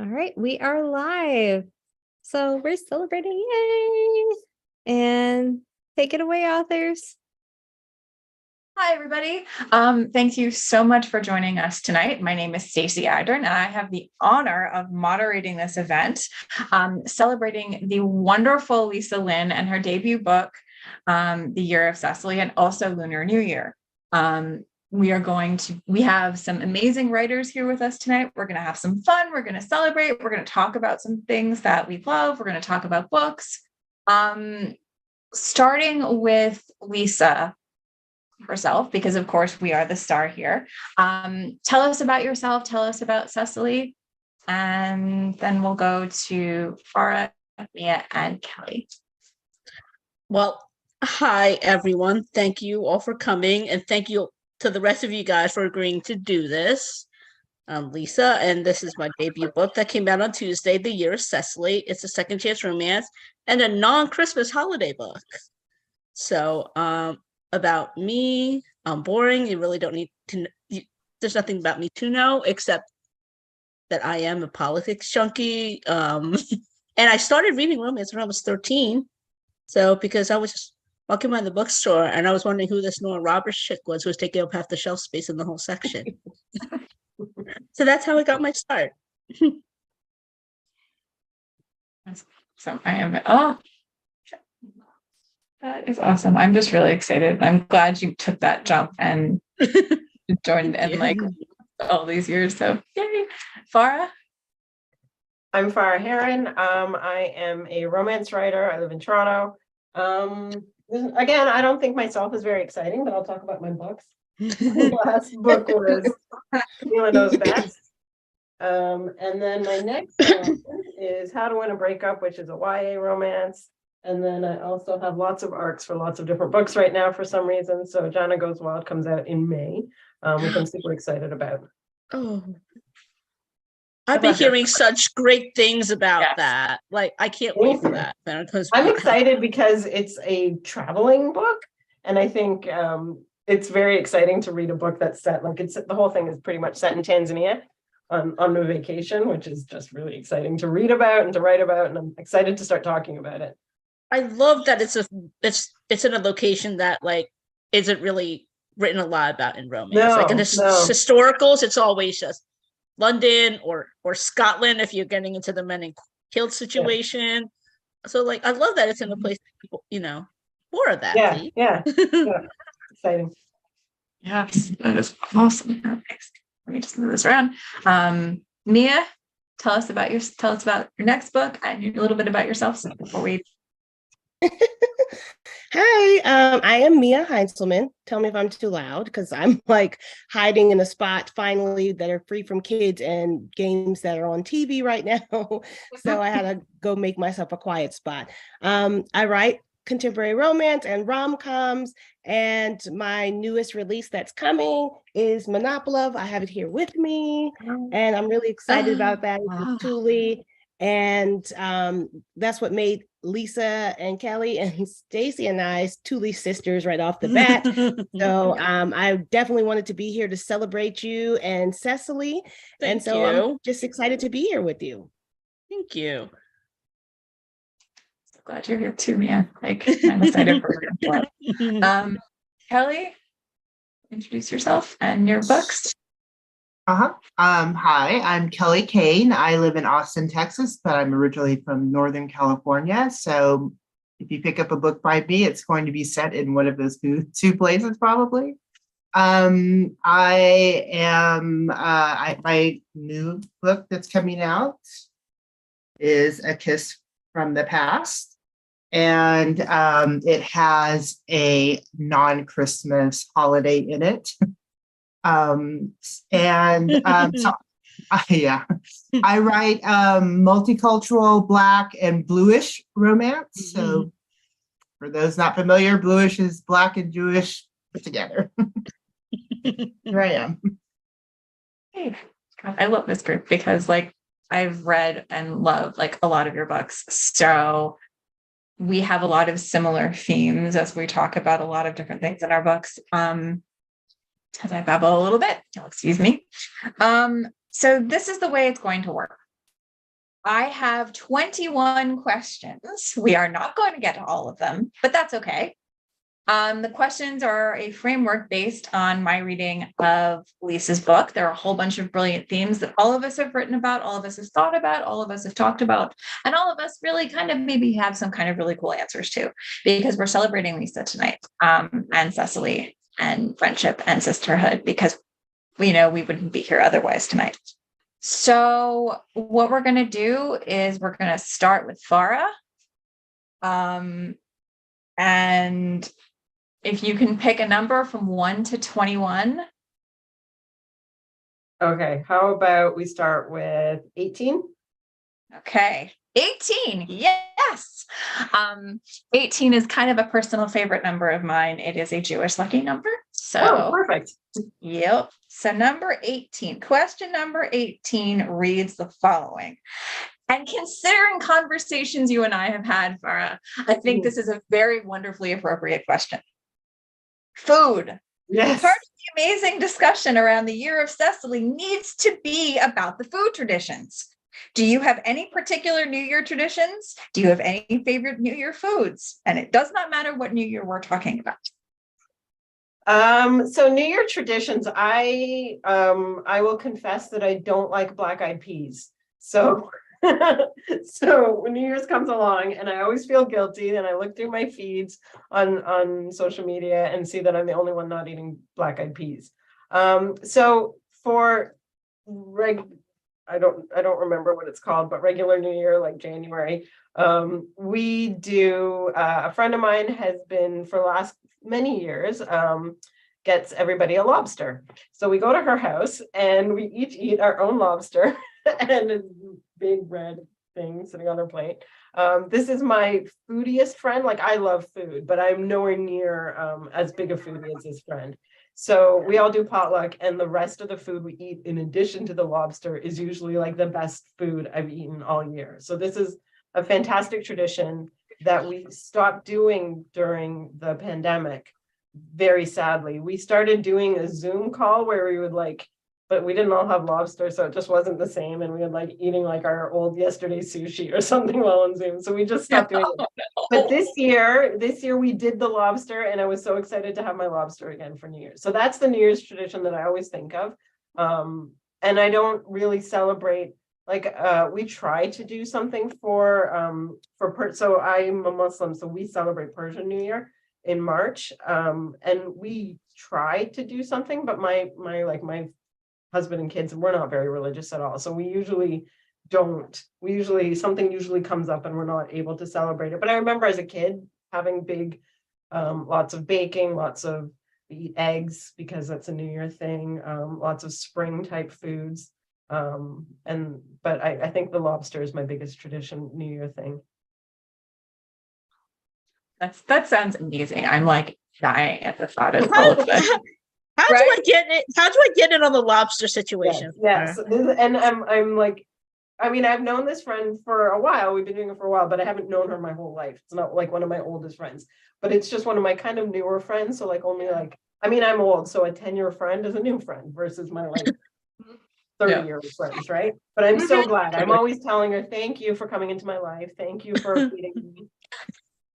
All right, we are live. So we're celebrating. Yay! And take it away, authors. Hi, everybody. Thank you so much for joining us tonight. My name is Stacey Idern, and I have the honor of moderating this event, celebrating the wonderful Lisa Lin and her debut book, The Year of Cecily, and also Lunar New Year. We have some amazing writers here with us tonight. We're going to have some fun. We're going to celebrate. We're going to talk about some things that we love. We're going to talk about books. Starting with Lisa herself, because of course we are the star here. Tell us about yourself. Tell us about Cecily. And then we'll go to Farah, Mia, and Kelly. Well, hi, everyone. Thank you all for coming. And thank you to the rest of you guys for agreeing to do this. I'm Lisa, and this is my debut book that came out on Tuesday, The Year of Cecily. It's a second chance romance and a non-Christmas holiday book. So, about me, I'm boring. You really don't need to, there's nothing about me to know, except that I am a politics junkie. And I started reading romance when I was 13. So, because I was just walking by the bookstore and I was wondering who this Nora Roberts chick was who was taking up half the shelf space in the whole section. So that's how I got my start. So that is awesome. I'm just really excited. I'm glad you took that jump and joined in like all these years. So yay. Farah? I'm Farah Heron. I am a romance writer. I live in Toronto. Again, I don't think myself is very exciting, but I'll talk about my books. My last book was Camila Knows Best. And then my next one is How to Win a Breakup, which is a YA romance. And then I also have lots of arcs for lots of different books right now for some reason. So Jana Goes Wild comes out in May, which I'm super excited about. Oh, I've been hearing such great things about that. Like, I can't wait for that. I'm excited because it's a traveling book. And I think it's very exciting to read a book that's set, like the whole thing is pretty much set in Tanzania on a vacation, which is just really exciting to read about and to write about. And I'm excited to start talking about it. I love that it's in a location that like isn't really written a lot about in romance. Like in historicals, it's always just London or Scotland if you're getting into the men in kilt situation. Yeah. So like I love that it's in a place that people, more of that. Yeah. Exciting. Yes, that is awesome. Let me just move this around. Mia, tell us about your next book and a little bit about yourself before we. Hi, I am Mia Heinzelman. Tell me if I'm too loud because I'm like hiding in a spot finally that are free from kids and games that are on TV right now. So I had to go make myself a quiet spot. I write contemporary romance and rom-coms, and my newest release that's coming is Monopolive. I have it here with me, and I'm really excited about that. It's Thule. And that's what made Lisa and Kelly and Stacey and I Thule sisters right off the bat. So I definitely wanted to be here to celebrate you and Cecily. Thank you. I'm just excited to be here with you. Thank you. So glad you're here too, Mia. Like I'm excited for you. Kelly, introduce yourself and your books. Hi, I'm Kelly Kane. I live in Austin, Texas, but I'm originally from Northern California. So if you pick up a book by me, it's going to be set in one of those two places, probably. My new book that's coming out is A Kiss from the Past. And it has a non-Christmas holiday in it. So I write multicultural Black and Bluish romance. So for those not familiar, Bluish is Black and Jewish put together. Here I am. Hey, God, I love this group because like I've read and love like a lot of your books. So we have a lot of similar themes as we talk about a lot of different things in our books. As I babble a little bit, you'll excuse me. So this is the way it's going to work. I have 21 questions. We are not going to get to all of them, but that's okay. The questions are a framework based on my reading of Lisa's book. There are a whole bunch of brilliant themes that all of us have written about, all of us have thought about, all of us have talked about, and all of us really kind of maybe have some kind of really cool answers to, because we're celebrating Lisa tonight, and Cecily, and friendship and sisterhood, because we know we wouldn't be here otherwise tonight. So what we're going to do is we're going to start with Farah. And if you can pick a number from 1 to 21. Okay, how about we start with 18? Okay, 18. Yes. 18 is kind of a personal favorite number of mine. It is a Jewish lucky number. So Oh, perfect. Yep. So number 18, question number 18 reads the following. And considering conversations you and I have had, Farah, I think this is a very wonderfully appropriate question. Food. Yes. Part of the amazing discussion around the Year of Cecily needs to be about the food traditions. Do you have any particular New Year traditions? Do you have any favorite New Year foods? And it does not matter what New Year we're talking about. So New Year traditions, I will confess that I don't like black-eyed peas. So so when New Year's comes along, and I always feel guilty, and I look through my feeds on social media and see that I'm the only one not eating black-eyed peas. So for I don't remember what it's called, but regular New Year, like January, we do, a friend of mine has been for the last many years, gets everybody a lobster. So we go to her house and we each eat our own lobster and a big red thing sitting on her plate. This is my foodiest friend. Like, I love food, but I'm nowhere near as big a foodie as this friend. So we all do potluck, and the rest of the food we eat in addition to the lobster is usually like the best food I've eaten all year. So this is a fantastic tradition that we stopped doing during the pandemic. Very sadly, we started doing a Zoom call where we would but we didn't all have lobster, so it just wasn't the same. And we had eating our old yesterday sushi or something while on Zoom. So we just stopped doing it. But this year we did the lobster, and I was so excited to have my lobster again for New Year's. So that's the New Year's tradition that I always think of. And I don't really celebrate, we try to do something so I'm a Muslim, so we celebrate Persian New Year in March. And we try to do something, but my husband and kids, we're not very religious at all. So we usually don't. Something usually comes up and we're not able to celebrate it. But I remember as a kid having big, lots of baking, we eat eggs because that's a New Year thing, lots of spring type foods. But I think the lobster is my biggest tradition New Year thing. That sounds amazing. I'm dying at the thought of all of this. How do I get it? How do I get in on the lobster situation? Yes. And I'm I've known this friend for a while. We've been doing it for a while, but I haven't known her my whole life. It's not like one of my oldest friends, but it's just one of my kind of newer friends. So I'm old, so a 10-year friend is a new friend versus my 30-year friends, right? But I'm so glad. I'm always telling her, thank you for coming into my life. Thank you for feeding me.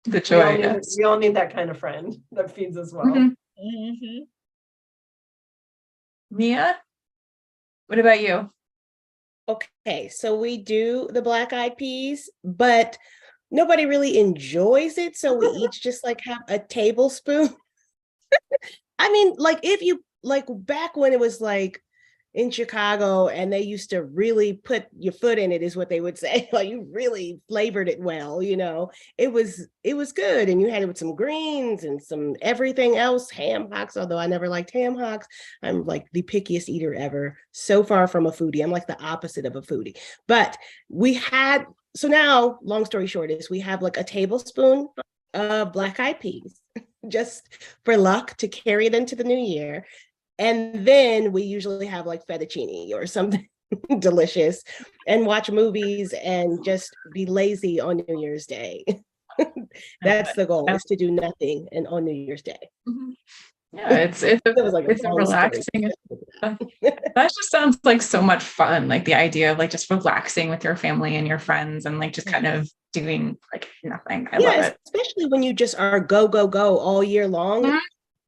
The joy. We all need that kind of friend that feeds us well. Mm-hmm. Mia, what about you? Okay, so we do the black-eyed peas, but nobody really enjoys it. So we each just have a tablespoon. If you back when it was in Chicago and they used to really put your foot in it, is what they would say. You really flavored it well, it was good. And you had it with some greens and some everything else, ham hocks, although I never liked ham hocks. I'm the pickiest eater ever. So far from a foodie. I'm the opposite of a foodie. But so now, long story short, is we have a tablespoon of black-eyed peas, just for luck to carry it into the new year. And then we usually have fettuccine or something delicious and watch movies and just be lazy on New Year's Day. That's the goal, is to do nothing on New Year's Day. Yeah, it's It was like a it's a long story. relaxing. That just sounds like so much fun. Like the idea of like just relaxing with your family and your friends and like just kind of doing like nothing. I love Yeah, it. especially when you just are go, go, go all year long. Mhm.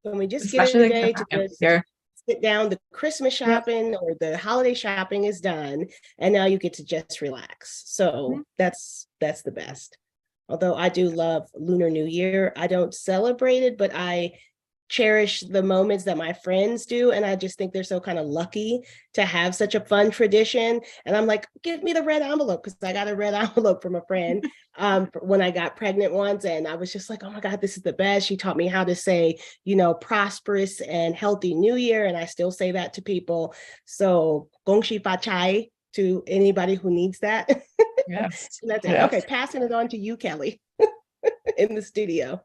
When we just get Especially a like the day to time of just year. sit down, the Christmas shopping or the holiday shopping is done, and now you get to just relax. So that's the best. Although I do love Lunar New Year. I don't celebrate it, but I cherish the moments that my friends do. And I just think they're so kind of lucky to have such a fun tradition. And I'm like, give me the red envelope, because I got a red envelope from a friend when I got pregnant once. And I was just like, oh my God, this is the best. She taught me how to say, prosperous and healthy new year. And I still say that to people. So gong xi fa chai to anybody who needs that. Yes. And that's it. Yeah. Okay, passing it on to you, Kelly, in the studio.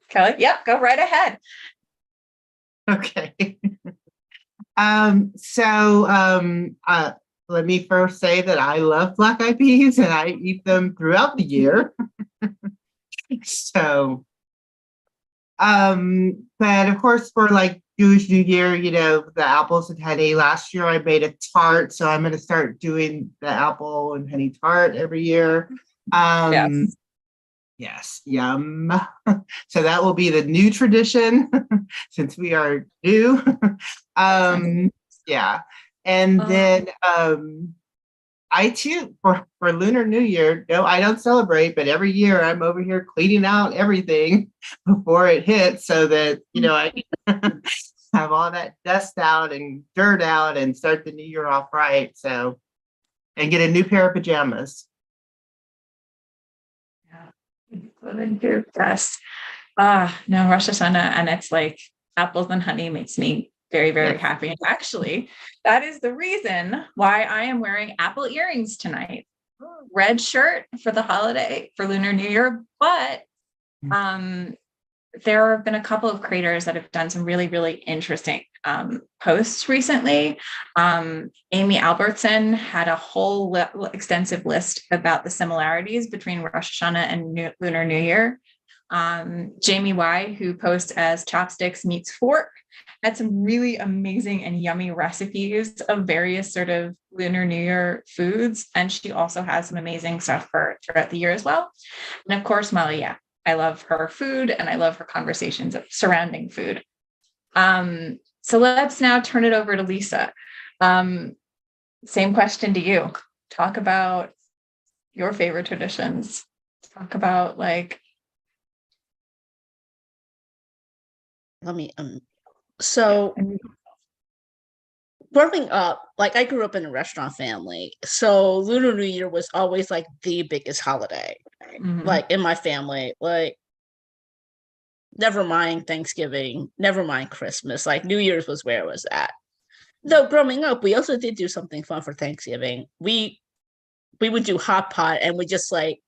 Kelly, yeah, go right ahead. Okay. Let me first say that I love black eyed peas and I eat them throughout the year. So, but of course, for like Jewish New Year, the apples and honey. Last year I made a tart, so I'm going to start doing the apple and honey tart every year. Yes. Yes, yum. So that will be the new tradition since we are new. Yeah. And then I too, for Lunar New Year, no, I don't celebrate, but every year I'm over here cleaning out everything before it hits so that, I can have all that dust out and dirt out and start the new year off right. So, and get a new pair of pajamas. Yes. No, Rosh Hashanah, and it's like apples and honey makes me very, very Yes. happy. And actually, that is the reason why I am wearing apple earrings tonight. Red shirt for the holiday for Lunar New Year, but there have been a couple of creators that have done some really, really interesting posts recently. Amy Albertson had a whole extensive list about the similarities between Rosh Hashanah and Lunar New Year. Jamie Y, who posts as Chopsticks Meets Fork, had some really amazing and yummy recipes of various sort of Lunar New Year foods. And she also has some amazing stuff for throughout the year as well. And of course, Molly, yeah, I love her food and I love her conversations surrounding food. So let's now turn it over to Lisa. Same question to you. Talk about your favorite traditions. Talk about so growing up, like I grew up in a restaurant family, so Lunar New Year was always like the biggest holiday, like in my family. Like, never mind Thanksgiving, never mind Christmas. Like New Year's was where it was at. Though growing up, we also did do something fun for Thanksgiving. We would do hot pot, and we just like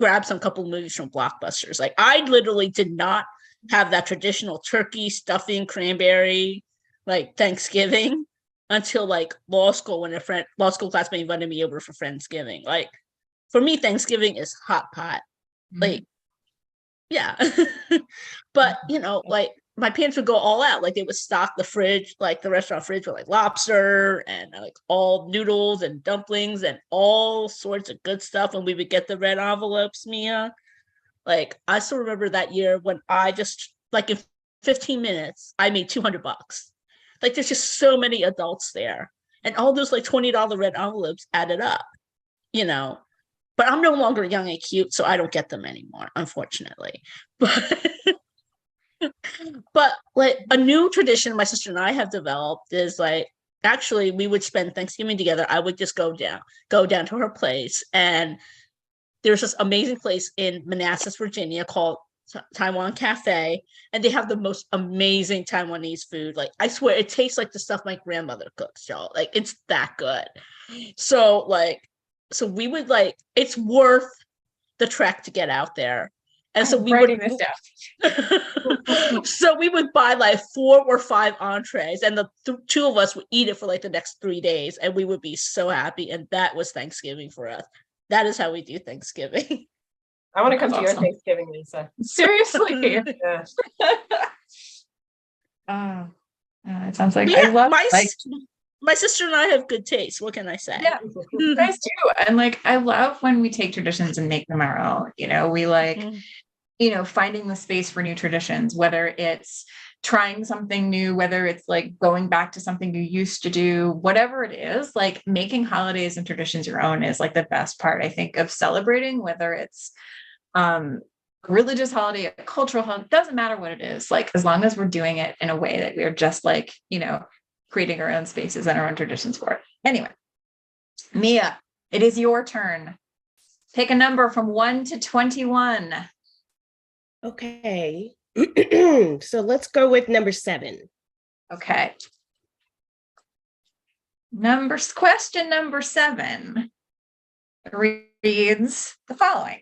grab some couple movies from Blockbusters. Like I literally did not have that traditional turkey stuffing cranberry like Thanksgiving until like law school, when a law school classmate invited me over for Friendsgiving. Like for me, Thanksgiving is hot pot. Like, yeah. But like my parents would go all out. Like they would stock the fridge, like the restaurant fridge, with like lobster and like all noodles and dumplings and all sorts of good stuff. And we would get the red envelopes, Mia. Like I still remember that year when I just like in 15 minutes I made $200. Like there's just so many adults there, and all those like $20 red envelopes added up, But I'm no longer young and cute, so I don't get them anymore, unfortunately. But like a new tradition my sister and I have developed is like, actually we would spend Thanksgiving together. I would just go down to her place, and there's this amazing place in Manassas, Virginia called Taiwan Cafe, and they have the most amazing Taiwanese food. Like I swear it tastes like the stuff my grandmother cooks, y'all. Like it's that good. So we would like, it's worth the trek to get out there. And so we writing this down. So we would buy like 4 or 5 entrees, and the two of us would eat it for like the next 3 days, and we would be so happy. And that was Thanksgiving for us. That is how we do Thanksgiving. I want to come That's to your awesome. Thanksgiving, Lisa. Seriously. Yeah. It sounds like But I yeah, love my sister and I have good taste. What can I say? yeah, nice too. And like I love when we take traditions and make them our own. You know, we like, Mhm. you know, finding the space for new traditions, whether it's trying something new, whether it's like going back to something you used to do, whatever it is, like making holidays and traditions your own is like the best part, I think, of celebrating, whether it's religious holiday, a cultural holiday, doesn't matter what it is, like as long as we're doing it in a way that we're just like, you know, creating our own spaces and our own traditions for it. Anyway, Mia, it is your turn. Pick a number from 1 to 21. Okay. So let's go with number 7. Okay. Question number 7 reads the following.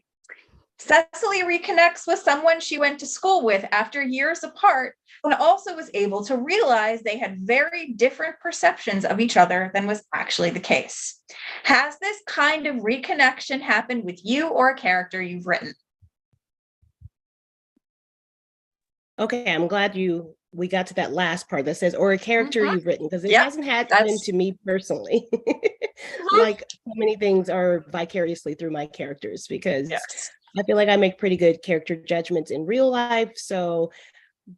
Cecily reconnects with someone she went to school with after years apart, and also was able to realize they had very different perceptions of each other than was actually the case. Has this kind of reconnection happened with you or a character you've written? Okay, I'm glad we got to that last part that says, or a character you've written, because it hasn't happened to me personally. Like so many things are vicariously through my characters, because I feel like I make pretty good character judgments in real life.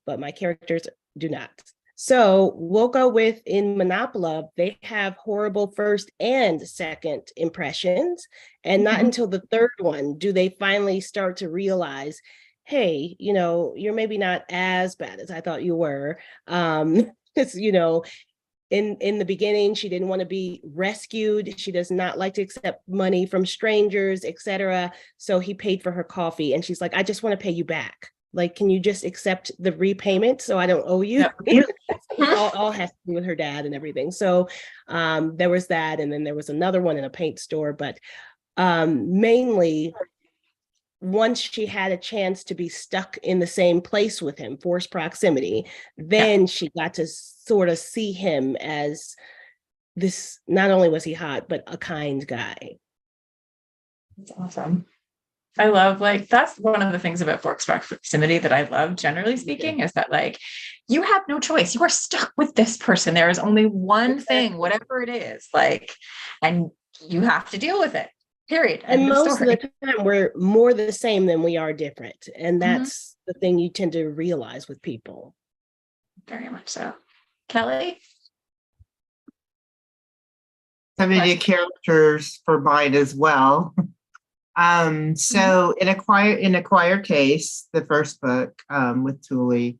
But my characters do not. So we'll go with in Monopoly, they have horrible first and second impressions. And not until the third one do they finally start to realize, hey, you know, you're maybe not as bad as I thought you were. It's, you know, in the beginning, she didn't want to be rescued. She does not like to accept money from strangers, etc. So he paid for her coffee, and she's like, I just want to pay you back. Like, can you just accept the repayment so I don't owe you? all has to do with her dad and everything. So there was that, and then there was another one in a paint store. But mainly, once she had a chance to be stuck in the same place with him, forced proximity, then she got to sort of see him as this, not only was he hot, but a kind guy. That's awesome. I love, like, that's one of the things about forced proximity that I love, generally speaking, is that like you have no choice. You are stuck with this person. There is only one thing, whatever it is, like, and you have to deal with it. Period. And most of the time, we're more the same than we are different. And that's the thing you tend to realize with people. Very much so. Kelly? Some of the characters for mine as well. So in a choir case, the first book with Thule,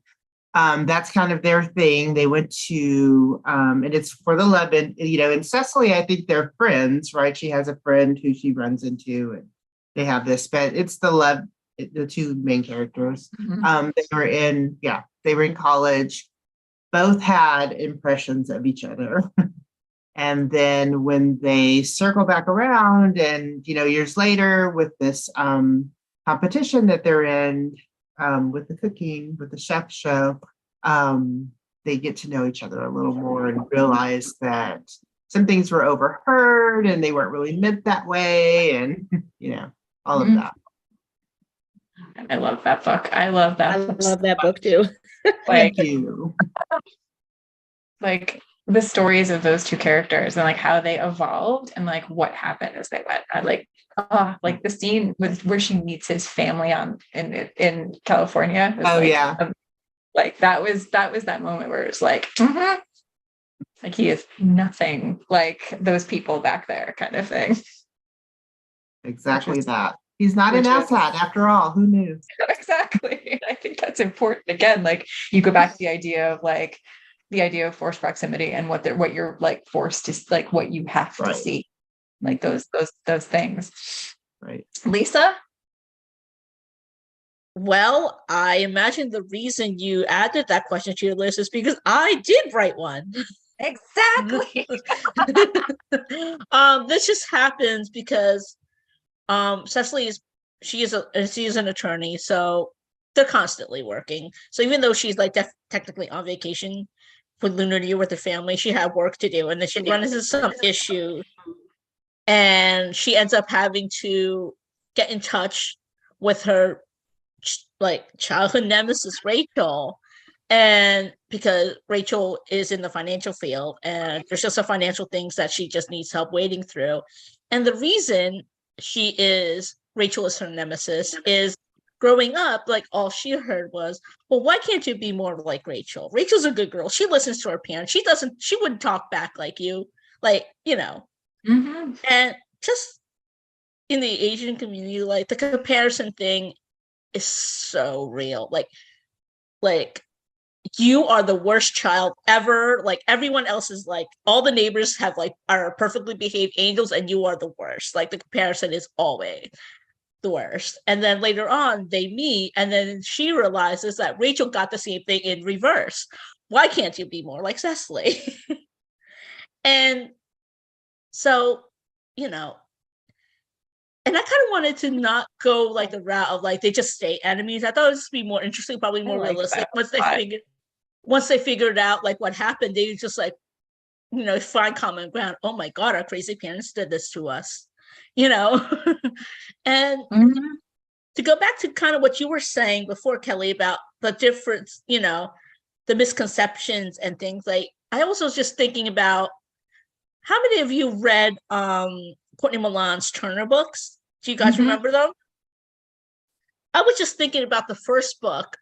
that's kind of their thing. They went to, and it's for the love, and you know, and Cecily, I think they're friends, right? She has a friend who she runs into, and they have this, but it's the love, the two main characters. They were in college, both had impressions of each other. And then when they circle back around and, you know, years later with this competition that they're in with the cooking, with the chef show, they get to know each other a little more and realize that some things were overheard and they weren't really meant that way. And, you know, all of that. I love that book. I love that. I love that book too. Thank you. Like the stories of those two characters and like how they evolved and like what happened as they went. I like the scene where she meets his family in California. Like that was that moment where it's like, like he is nothing like those people back there, kind of thing. Exactly that. He's not an asshat after all. Who knew? Exactly. I think that's important. Again, like you go back to the idea of forced proximity and what you're like forced to, like what you have to see, like those things. Right. Lisa? Well, I imagine the reason you added that question to your list is because I did write one. Exactly. This just happens because Cecily she is an attorney, so they're constantly working. So even though she's like technically on vacation with Lunar New Year with her family, she had work to do, and then she runs into some issue, and she ends up having to get in touch with her childhood nemesis Rachel, and because Rachel is in the financial field and there's just some financial things that she just needs help wading through. And the reason Rachel is her nemesis is growing up, like all she heard was, well, why can't you be more like Rachel? Rachel's a good girl. She listens to her parents. She wouldn't talk back like you, and just in the Asian community, like the comparison thing is so real. Like you are the worst child ever. Like everyone else is like, all the neighbors are perfectly behaved angels and you are the worst. Like the comparison is always the worst. And then later on they meet and then she realizes that Rachel got the same thing in reverse. Why can't you be more like Cecily? And so, and I kind of wanted to not go like the route of like they just stay enemies. I thought it would just be more interesting, probably more realistic once they figured out like what happened. They just like, find common ground. Oh my God, our crazy parents did this to us, and to go back to kind of what you were saying before, Kelly, about the difference, the misconceptions and things. Like I also was just thinking about, how many of you read Courtney Milan's Turner books? Do you guys remember them? I was just thinking about the first book,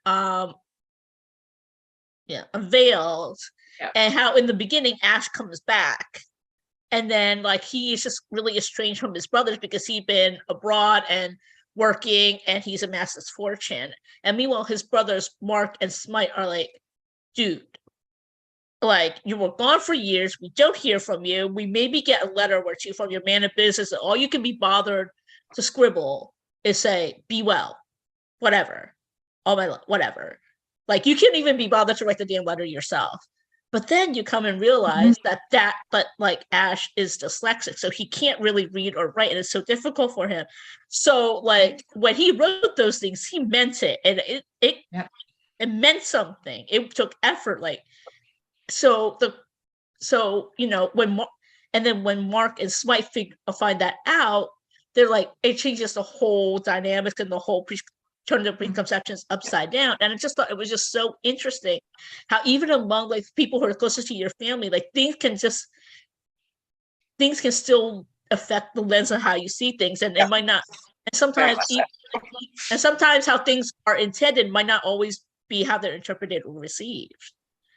Veiled, and how in the beginning Ash comes back, and then like he is just really estranged from his brothers because he'd been abroad and working, and he's amassed his fortune. And meanwhile, his brothers Mark and Smite are like, dude, like you were gone for years, we don't hear from you, we maybe get a letter or two from your man of business, and all you can be bothered to scribble is say, be well, whatever, whatever. Like you can't even be bothered to write the damn letter yourself. But then you come and realize but like Ash is dyslexic, so he can't really read or write, and it's so difficult for him. So like when he wrote those things, he meant it, and it meant something. It took effort. Like when Mark and Smite find that out, they're like, it changes the whole dynamic and the whole turn the preconceptions upside down. And I just thought it was just so interesting how even among like people who are closest to your family, like things can still affect the lens of how you see things, and it might not. And sometimes how things are intended might not always be how they're interpreted or received.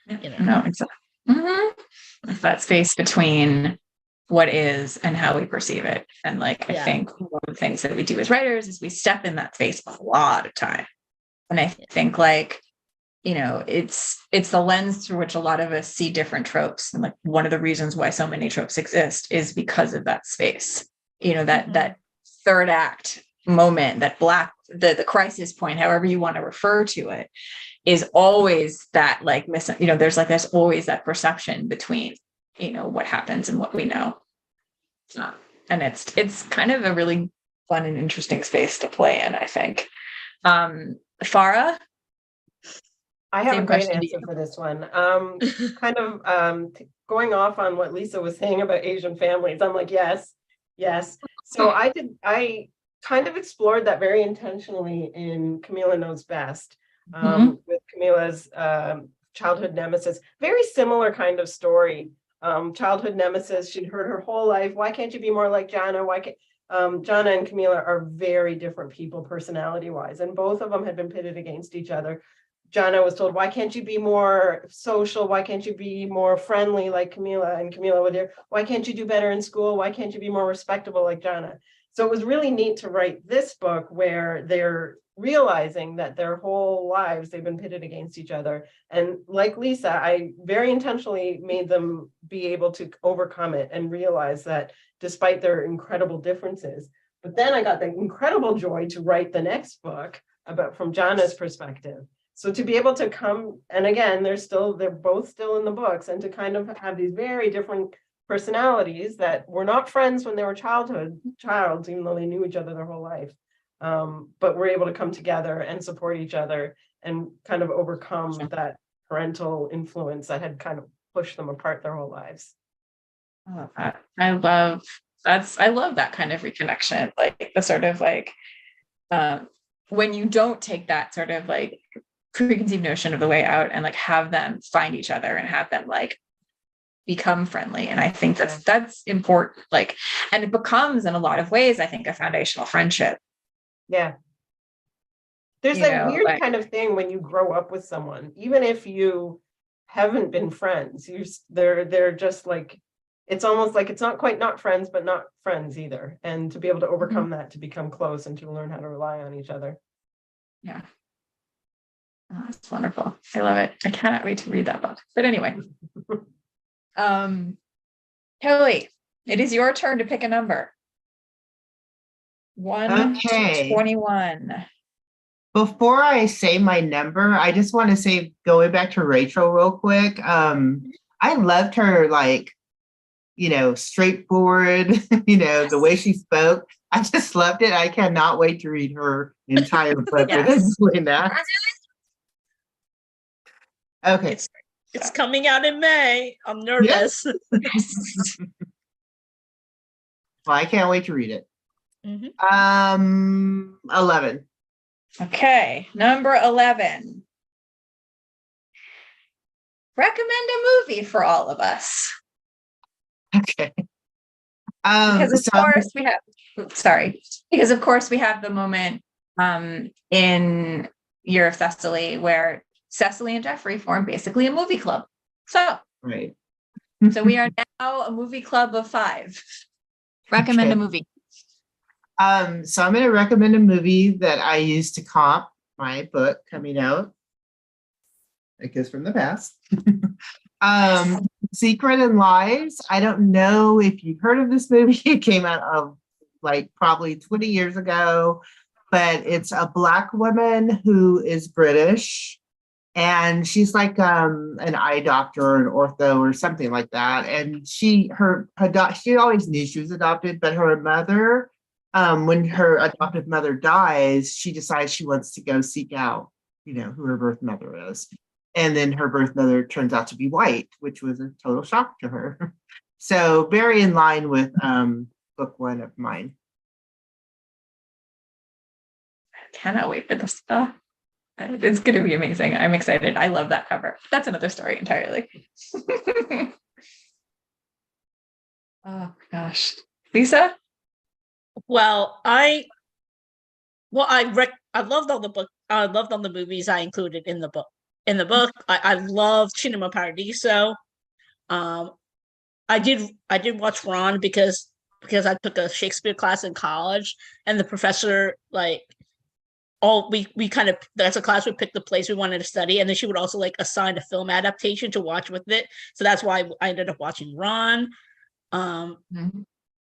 No, exactly. That space between what is and how we perceive it. And like, I think one of the things that we do as writers is we step in that space a lot of time. And I think like, it's the lens through which a lot of us see different tropes. And like one of the reasons why so many tropes exist is because of that space, that third act moment, that the crisis point, however you want to refer to it, is always that like there's always that perception between what happens and what we know. And it's kind of a really fun and interesting space to play in, I think. Farah? I have a great answer for this one. Kind of going off on what Lisa was saying about Asian families. I'm like, yes. So I kind of explored that very intentionally in Camila Knows Best, with Camila's childhood nemesis. Very similar kind of story. Childhood nemesis, she'd heard her whole life, why can't you be more like Jana? Jana and Camila are very different people personality wise, and both of them had been pitted against each other. Jana was told, why can't you be more social? Why can't you be more friendly like Camila? And Camila would hear, why can't you do better in school? Why can't you be more respectable like Jana? So it was really neat to write this book where they're realizing that their whole lives they've been pitted against each other. And like Lisa, I very intentionally made them be able to overcome it and realize that despite their incredible differences. But then I got the incredible joy to write the next book from Jana's perspective. So to be able to come, and again, they're both still in the books, and to kind of have these very different personalities that were not friends when they were childs, even though they knew each other their whole life. But we're able to come together and support each other and kind of overcome that parental influence that had kind of pushed them apart their whole lives. I love that. I love that kind of reconnection, like the sort of like when you don't take that sort of like preconceived notion of the way out and like have them find each other and have them like become friendly. And I think that's important. Like, and it becomes in a lot of ways, I think, a foundational friendship. Yeah. There's You that know, weird like- kind of thing when you grow up with someone, even if you haven't been friends, they're just like, it's almost like it's not quite not friends, but not friends either. And to be able to overcome that, to become close and to learn how to rely on each other. Yeah. Oh, that's wonderful. I love it. I cannot wait to read that book. But anyway, Kelly, it is your turn to pick a number. 1 Okay. to 21. Before I say my number, I just want to say, going back to Rachel real quick, I loved her, like, straightforward, the way she spoke. I just loved it. I cannot wait to read her entire book. Yes. Doing that. Okay. It's coming out in May. I'm nervous. Yes. Well, I can't wait to read it. Mhm. 11. Okay, number 11. Recommend a movie for all of us. Okay. Because of So course we have, because of course we have the moment in Year of Thessaly where Cecily and Jeffrey form basically a movie club. So right. we are now a movie club of 5. Recommend a Okay. movie. So I'm going to recommend a movie that I used to comp my book coming out. It goes from the past. Secret and Lies. I don't know if you've heard of this movie. It came out of like probably 20 years ago, but it's a Black woman who is British, and she's like an eye doctor or an ortho or something like that. And she always knew she was adopted, but her mother, when her adoptive mother dies, she decides she wants to go seek out, who her birth mother is. And then her birth mother turns out to be white, which was a total shock to her. So very in line with book 1 of mine. I cannot wait for this stuff. It's going to be amazing. I'm excited. I love that cover. That's another story entirely. Oh gosh. Lisa? Well, I loved all the book. I loved all the movies I included in the book. I loved Cinema Paradiso. I did watch Ron because I took a Shakespeare class in college, and the professor we kind of, that's a class we picked the place we wanted to study, and then she would also like assign a film adaptation to watch with it. So that's why I ended up watching Ron.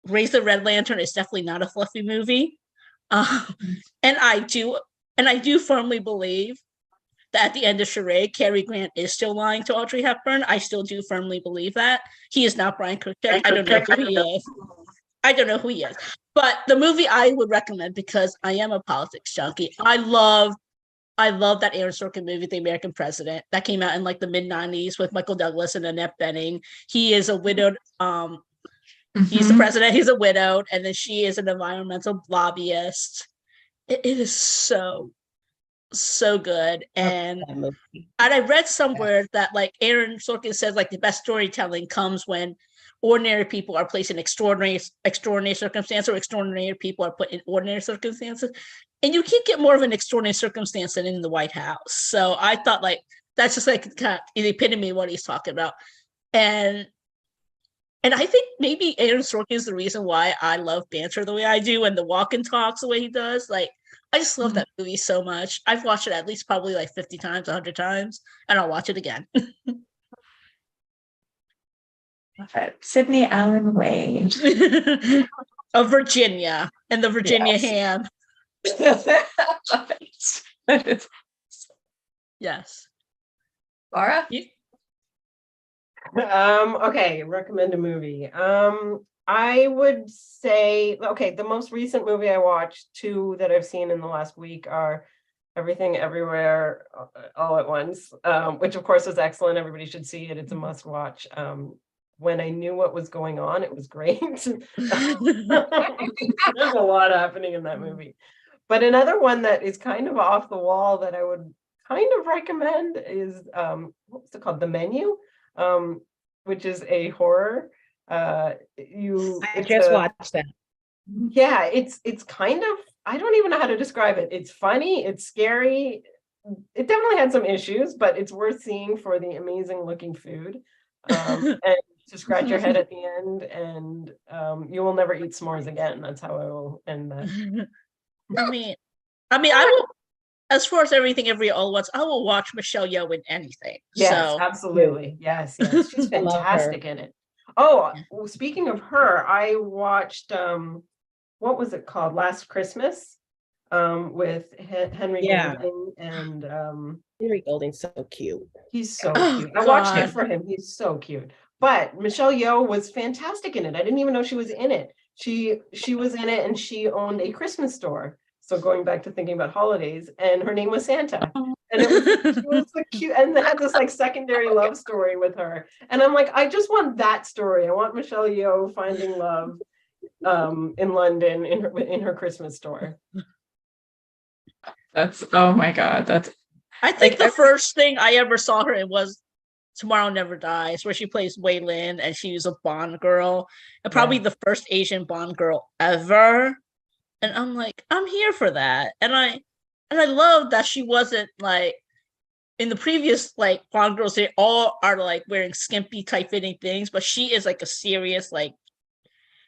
Raise the Red Lantern is definitely not a fluffy movie. And I do firmly believe that at the end of Charade, Cary Grant is still lying to Audrey Hepburn. I still do firmly believe that. He is not Brian Kirkcheck. I don't know who he is. I don't know who he is. But the movie I would recommend, because I am a politics junkie, I love that Aaron Sorkin movie, The American President, that came out in like the mid-90s with Michael Douglas and Annette Bening. He is a widowed, he's the president, he's a widowed, and then she is an environmental lobbyist. It is so good. And I read somewhere that like Aaron Sorkin says like the best storytelling comes when ordinary people are placed in extraordinary circumstances, or extraordinary people are put in ordinary circumstances. And you can't get more of an extraordinary circumstance than in the White House. So I thought like that's just like kind of the epitome of what he's talking about. And I think maybe Aaron Sorkin is the reason why I love Banter the way I do, and the walk and talks the way he does. Like, I just love that movie so much. I've watched it at least probably like 50 times, 100 times, and I'll watch it again. Love it. Sydney Allen Wade. Of Virginia, and the Virginia ham. Love it. Yes. Laura? Okay, recommend a movie. I would say, okay, the most recent movie I watched, 2 that I've seen in the last week, are Everything Everywhere All at Once, which of course is excellent. Everybody should see it. It's a must watch. When I knew what was going on, it was great. There's a lot happening in that movie. But another one that is kind of off the wall that I would kind of recommend is what's it called? The Menu, which is a horror. I It's just watched that. yeah, it's kind of, I don't even know how to describe it. It's funny, it's scary. It definitely had some issues, but it's worth seeing for the amazing looking food. And to scratch your head at the end, and you will never eat s'mores again. That's how I will end that. I will, as far as everything every all once, I will watch Michelle Yeoh in anything. Yes, So absolutely. Yes, yes. She's I love her. fantastic in it. Oh, well, speaking of her, I watched what was it called? Last Christmas, with Henry Yeah. Golding, and Henry Golding's so cute. he's so Oh, cute. I watched it God. for him. He's so cute. But Michelle Yeoh was fantastic in it. I didn't even know she was in it. She was in it, and she owned a Christmas store. So going back to thinking about holidays, and her name was Santa. And she was so cute, and they had this like secondary love story with her. And I'm like, I just want that story. I want Michelle Yeoh finding love in London in her Christmas store. That's, oh my God, that's I think Like, the first thing I ever saw her in was Tomorrow Never Dies, where she plays Wei Lin, and she's a Bond girl, and probably Yeah. the first Asian Bond girl ever. And I'm like, I'm here for that. And I love that she wasn't like in the previous like Bond girls, they all are like wearing skimpy tight fitting things, but she is like a serious, like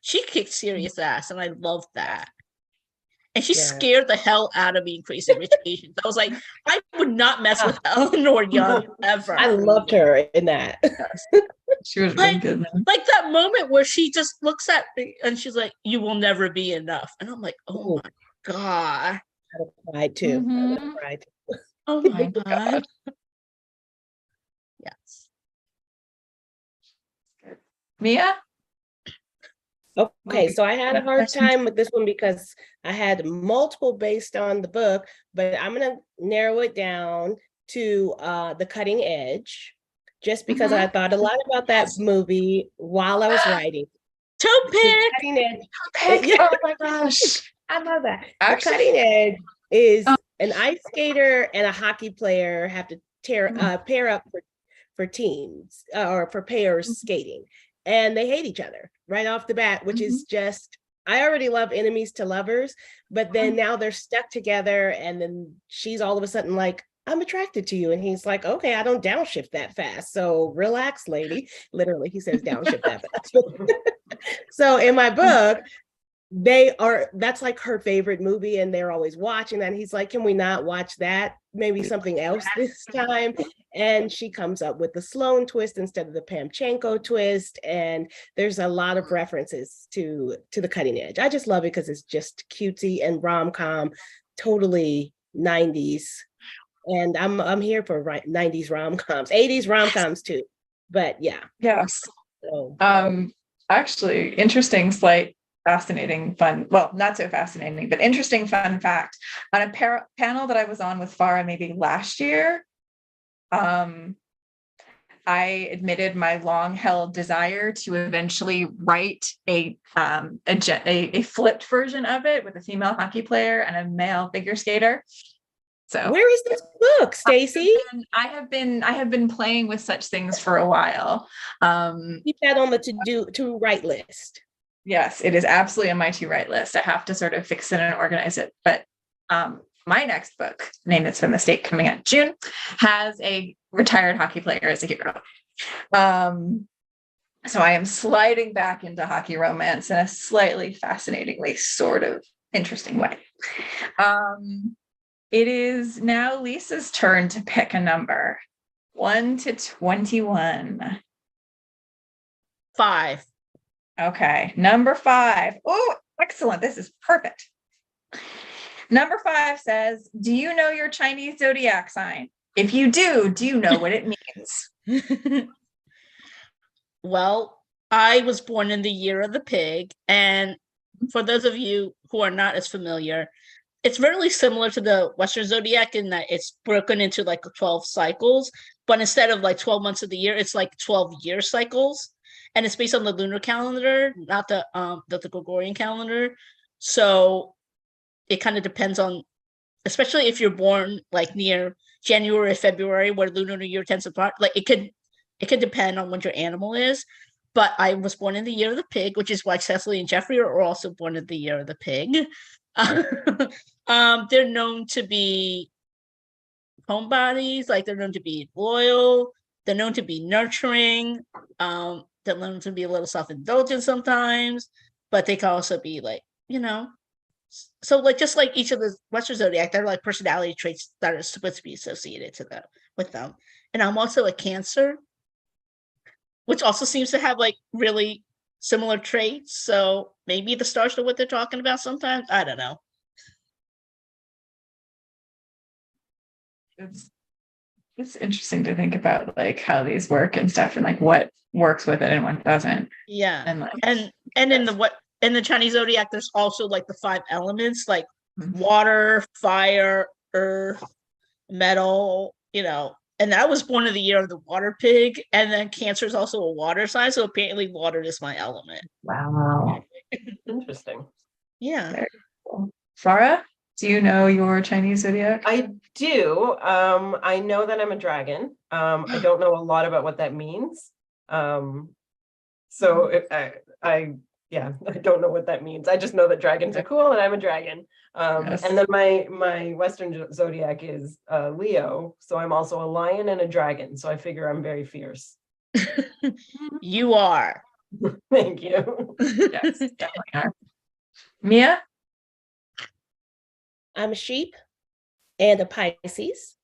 she kicked serious ass, and I love that. And she Yeah. scared the hell out of me in Crazy Rich Asians. I was like, I would not mess with Eleanor Young ever. I loved her in that. she was really good. Like that moment where she just looks at me and she's like, "You will never be enough," and I'm like, "Oh Ooh. my God, I cried too. I Mhm. cried. oh my God." Yes. Mia? Okay, so I had a hard time with this one because I had multiple based on the book, but I'm gonna narrow it down to The Cutting Edge, just because I thought a lot about that movie while I was writing. Toe The pick. Cutting Edge, Pick. yeah. Oh my gosh. I love that. Actually- The Cutting Edge is Oh. an ice skater and a hockey player have to pair up for teams or for pairs skating, and they hate each other right off the bat, which is just, I already love enemies to lovers, but then now they're stuck together, and then she's all of a sudden like, I'm attracted to you, and he's like, okay, I don't downshift that fast, so relax, lady. Literally, he says downshift that fast. So in my book, that's like her favorite movie, and they're always watching that. And he's like, can we not watch that? Maybe something else this time. And she comes up with the Sloane twist instead of the Pamchenko twist. And there's a lot of references to The Cutting Edge. I just love it because it's just cutesy and rom-com, totally 90s. And I'm here for 90s rom-coms, 80s rom-coms too. But yeah. Yes. So. Actually, interesting, slight, fascinating, fun, well, not so fascinating, but interesting fun fact. On a panel that I was on with Farah maybe last year, I admitted my long-held desire to eventually write a flipped version of it with a female hockey player and a male figure skater. So where is this book, Stacy? I have been playing with such things for a while. Keep that on the to write list. Yes, it is absolutely on my to write list. I have to sort of fix it and organize it. But my next book, Name That's Been Mistake, coming out June, has a retired hockey player as a hero. So I am sliding back into hockey romance in a slightly fascinatingly sort of interesting way. It is now Lisa's turn to pick a number, 1 to 21. 5. Okay, number 5. Oh, excellent. This is perfect. Number 5 says, do you know your Chinese zodiac sign? If you do you know what it means? Well, I was born in the year of the pig. And for those of you who are not as familiar, it's really similar to the Western zodiac in that it's broken into like 12 cycles, but instead of like 12 months of the year, it's like 12-year cycles. And it's based on the lunar calendar, not the Gregorian calendar. So it kind of depends on, especially if you're born like near January or February, where Lunar New Year tends to start. Like it could depend on what your animal is. But I was born in the year of the pig, which is why Cecily and Jeffrey are also born in the year of the pig. They're known to be homebodies, like they're known to be loyal, they're known to be nurturing, they're known to be a little self-indulgent sometimes, but they can also be like, so like just like each of the Western zodiac, they're like personality traits that are supposed to be associated with them. And I'm also a Cancer, which also seems to have like really similar traits. So maybe the stars know what they're talking about sometimes. I don't know. It's interesting to think about like how these work and stuff, and like what works with it and what doesn't. Yeah. And like And in the Chinese zodiac, there's also like the 5 elements, like Mhm. water, fire, earth, metal, and I was born in the year of the water pig, and then Cancer is also a water sign, so apparently water is my element. wow. Interesting. Yeah. Very cool. Farah, do you know your Chinese zodiac? I do. I know that I'm a dragon. I don't know a lot about what that means. So I don't know what that means. I just know that dragons are cool and I'm a dragon. Yes. And then my Western zodiac is Leo. So I'm also a lion and a dragon. So I figure I'm very fierce. You are. Thank you. Yes, definitely are. Mia? I'm a sheep and a Pisces.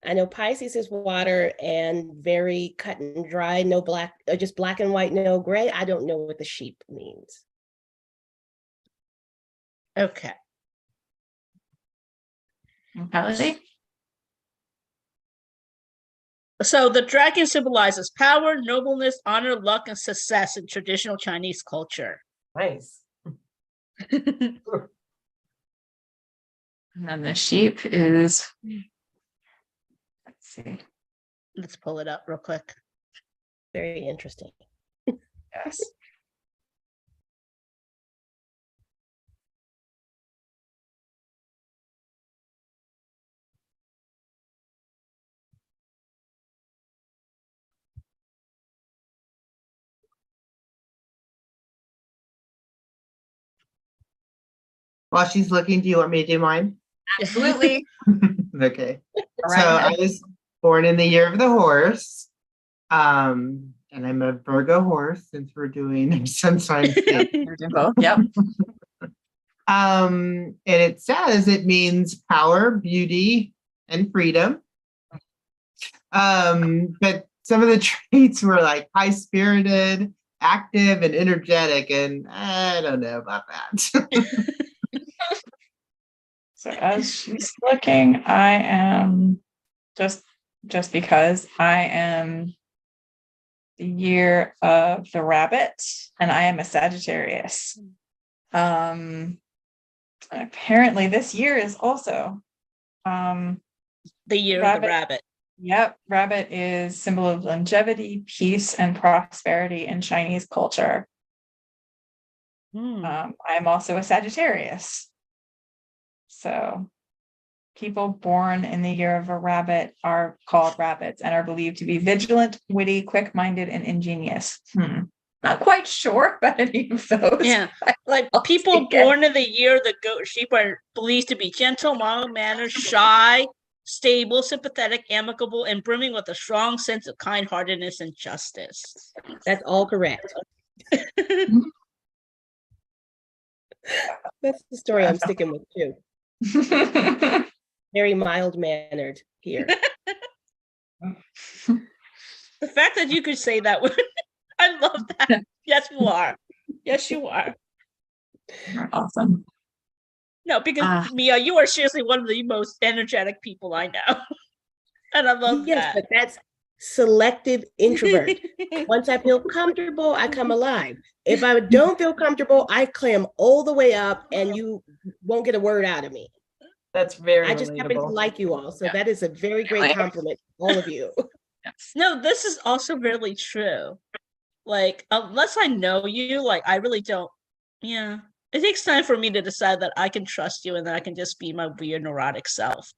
I know Pisces is water and very cut and dry, no black, just black and white, no gray. I don't know what the sheep means. Okay. Hallie? So the dragon symbolizes power, nobleness, honor, luck, and success in traditional Chinese culture. Nice. And then the sheep is, let's see. Let's pull it up real quick. Very interesting. Yes. While she's looking, do you want me to do mine? Absolutely. Okay. All So right. I was born in the year of the horse. And I'm a Virgo horse since we're doing sun signs. You're doing both. Yep. And it says it means power, beauty, and freedom. But some of the traits were like high-spirited, active, and energetic, and I don't know about that. So as she's looking, I am just because I am the year of the rabbit, and I am a Sagittarius. Apparently this year is also The year of Rabbit. the rabbit. Yep, rabbit is symbol of longevity, peace, and prosperity in Chinese culture. I'm also a Sagittarius. So people born in the year of a rabbit are called rabbits and are believed to be vigilant, witty, quick-minded, and ingenious. Not quite sure about any of those. Yeah, like people born in the year of the goat sheep are believed to be gentle, mild-mannered, shy, stable, sympathetic, amicable, and brimming with a strong sense of kind-heartedness and justice. That's all correct. That's the story I'm sticking with too. Very mild-mannered here. The fact that you could say that word, I love that. Yes, you are. Yes, you are. Awesome. No, because Mia, you are seriously one of the most energetic people I know. And I love Yes, that. but that's selective introvert. Once I feel comfortable, I come alive. If I don't feel comfortable, I clam all the way up and you won't get a word out of me. That's very I just happen to relatable. like you all. So Yeah. that is a very great compliment, all of you. Yes. No, this is also really true. Like, unless I know you, like, I really don't. Yeah. it takes time for me to decide that I can trust you and that I can just be my weird neurotic self.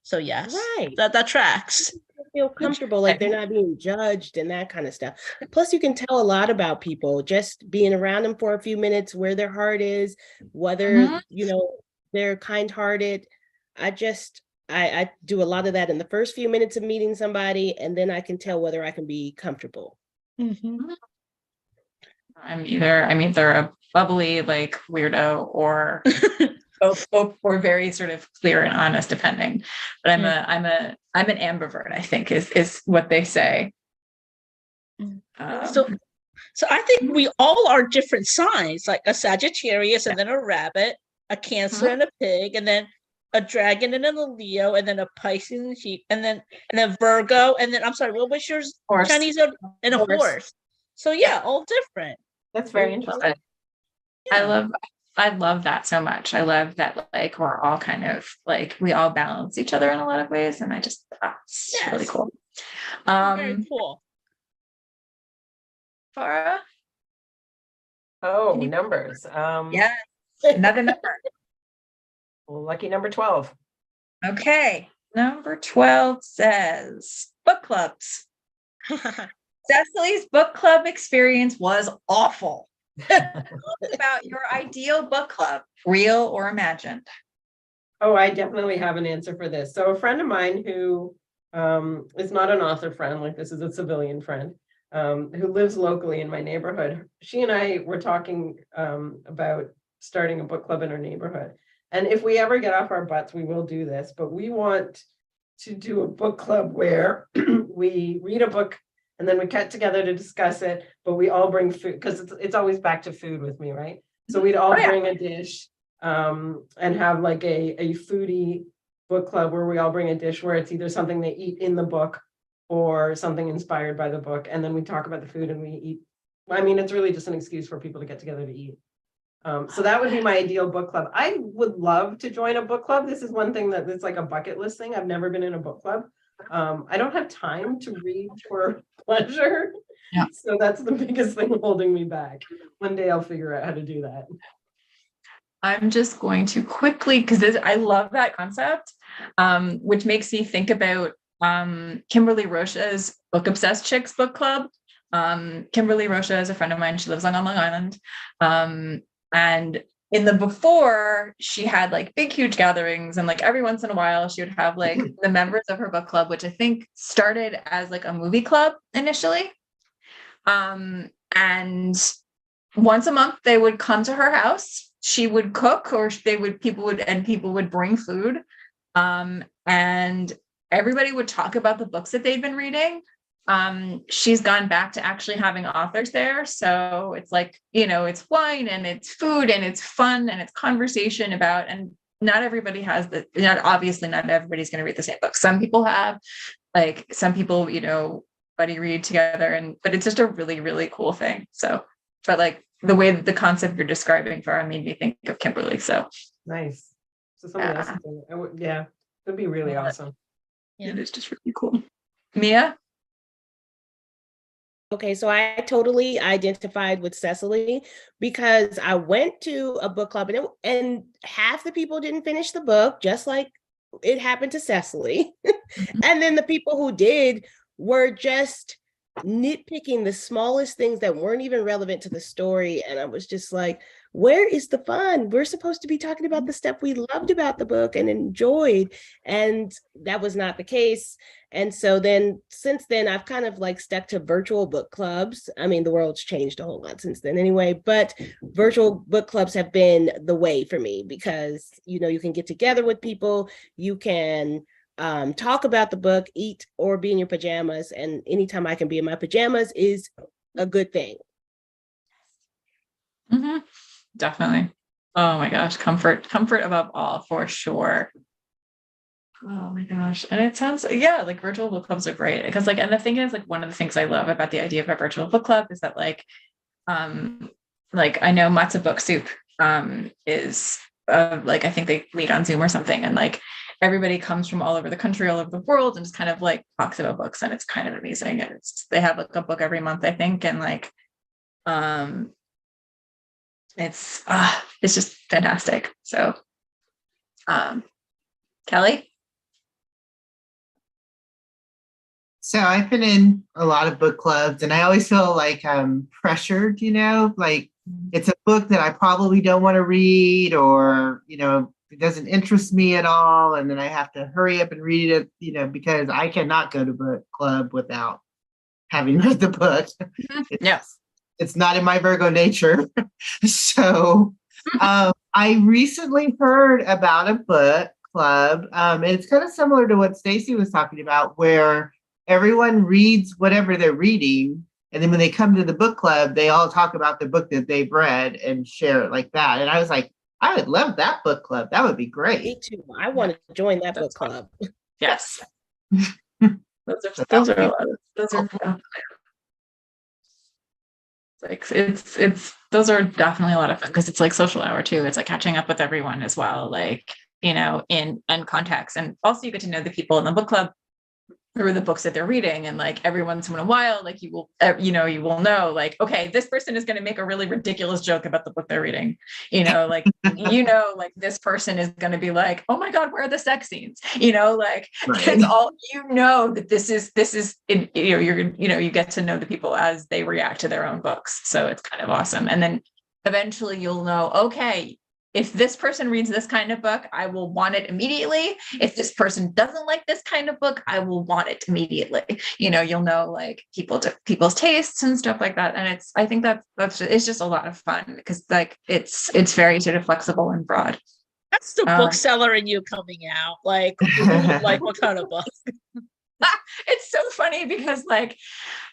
So yes, Right. that tracks. Feel comfortable, like they're not being judged and that kind of stuff. Plus, you can tell a lot about people just being around them for a few minutes, where their heart is, whether Mhm. they're kind-hearted. I do a lot of that in the first few minutes of meeting somebody, and then I can tell whether I can be comfortable. I'm either a bubbly like weirdo or or very sort of clear and honest, depending. But I'm an ambivert, I think is what they say. So I think we all are different signs, like a Sagittarius and then a rabbit, a Cancer and a pig, and then a dragon and then a Leo, and then a Pisces and a sheep, and then Virgo, and then I'm sorry, what was yours? Horse. Chinese and a horse. So yeah, all different. That's very interesting. I love that so much. I love that like we're all kind of like we all balance each other in a lot of ways, and I just it's really cool. Very cool. Farah? Oh, numbers. Yeah, another number. Lucky number 12. Okay, number 12 says book clubs. Cecily's book club experience was awful. Tell us about your ideal book club, real or imagined. Oh, I definitely have an answer for this. So a friend of mine who is not an author friend, like this is a civilian friend, who lives locally in my neighborhood. She and I were talking about starting a book club in our neighborhood. And if we ever get off our butts, we will do this, but we want to do a book club where we read a book and then we get together to discuss it, but we all bring food, because it's always back to food with me, right? So we'd all bring a dish and have like a foodie book club where we all bring a dish where it's either something they eat in the book or something inspired by the book. And then we talk about the food and we eat. I mean, it's really just an excuse for people to get together to eat. So that would be my ideal book club. I would love to join a book club. This is one thing that it's like a bucket list thing. I've never been in a book club. I don't have time to read for pleasure. Yeah. So that's the biggest thing holding me back. One day I'll figure out how to do that. I'm just going to quickly, because I love that concept, which makes me think about Kimberly Rocha's Book Obsessed Chicks book club. Kimberly Rocha is a friend of mine. She lives on Long Island. And in the before, she had like big, huge gatherings. And like every once in a while, she would have like the members of her book club, which I think started as like a movie club initially. And once a month, they would come to her house. She would cook, or people would bring food. And everybody would talk about the books that they'd been reading. She's gone back to actually having authors there. So it's like, it's wine and it's food and it's fun and it's conversation about, and not everybody has obviously not everybody's going to read the same book. Some people have, like some people, buddy read together, but it's just a really, really cool thing. So, but like the way that the concept you're describing, Farah, made me think of Kimberly. So nice. So somebody else, it'd be really awesome. Yeah. It is just really cool. Mia? Okay, so I totally identified with Cecily because I went to a book club and half the people didn't finish the book, just like it happened to Cecily. And then the people who did were just nitpicking the smallest things that weren't even relevant to the story. And I was just like, where is the fun? We're supposed to be talking about the stuff we loved about the book and enjoyed. And that was not the case. And so then since then, I've kind of like stuck to virtual book clubs. I mean, the world's changed a whole lot since then anyway, but virtual book clubs have been the way for me because, you can get together with people, you can talk about the book, eat, or be in your pajamas. And anytime I can be in my pajamas is a good thing. Mm-hmm. Definitely. Oh my gosh. Comfort above all, for sure. Oh my gosh. And it sounds, like virtual book clubs are great because and the thing is like, one of the things I love about the idea of a virtual book club is that like I know Matzo Book Soup is I think they meet on Zoom or something. And like, everybody comes from all over the country, all over the world, and just kind of like talks about books, and it's kind of amazing. And they have like a book every month, I think, and like, it's just fantastic. So, Kelly? So I've been in a lot of book clubs and I always feel like I'm pressured, like it's a book that I probably don't want to read or, it doesn't interest me at all. And then I have to hurry up and read it, because I cannot go to book club without having read the book. Yes. It's not in my Virgo nature. So I recently heard about a book club. And it's kind of similar to what Stacy was talking about, where everyone reads whatever they're reading. And then when they come to the book club, they all talk about the book that they've read and share it like that. And I was like, I would love that book club. That would be Me great. too. I want to join that book That's fun. club. Yes. Those are a lot of, those are like it's those are definitely a lot of fun because it's like social hour too. It's like catching up with everyone as well, like in context, and also you get to know the people in the book club through the books that they're reading, and like every once in a while, like you will know like, okay, this person is going to make a really ridiculous joke about the book they're reading, like like this person is going to be like, oh my god, where are the sex scenes, like Right. it's all, that this is you get to know the people as they react to their own books, so it's kind of awesome. And then eventually you'll know, okay, if this person reads this kind of book, I will want it immediately. If this person doesn't like this kind of book, I will want it immediately. You'll know like people's tastes and stuff like that. And I think it's just a lot of fun because like it's very sort of flexible and broad. That's the bookseller in you coming out. Like, what kind of book? It's so funny because like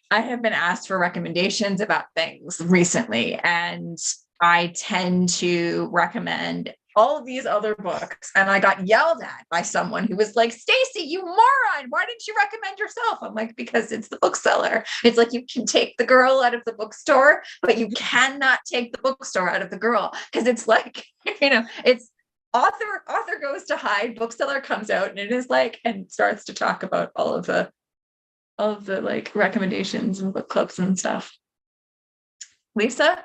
I have been asked for recommendations about things recently, and I tend to recommend all of these other books. And I got yelled at by someone who was like, Stacy, you moron, why didn't you recommend yourself? I'm like, because it's the bookseller. It's like you can take the girl out of the bookstore, but you cannot take the bookstore out of the girl. Because it's like, it's author goes to hide, bookseller comes out, and it is like, and starts to talk about all of the like recommendations and book clubs and stuff. Lisa?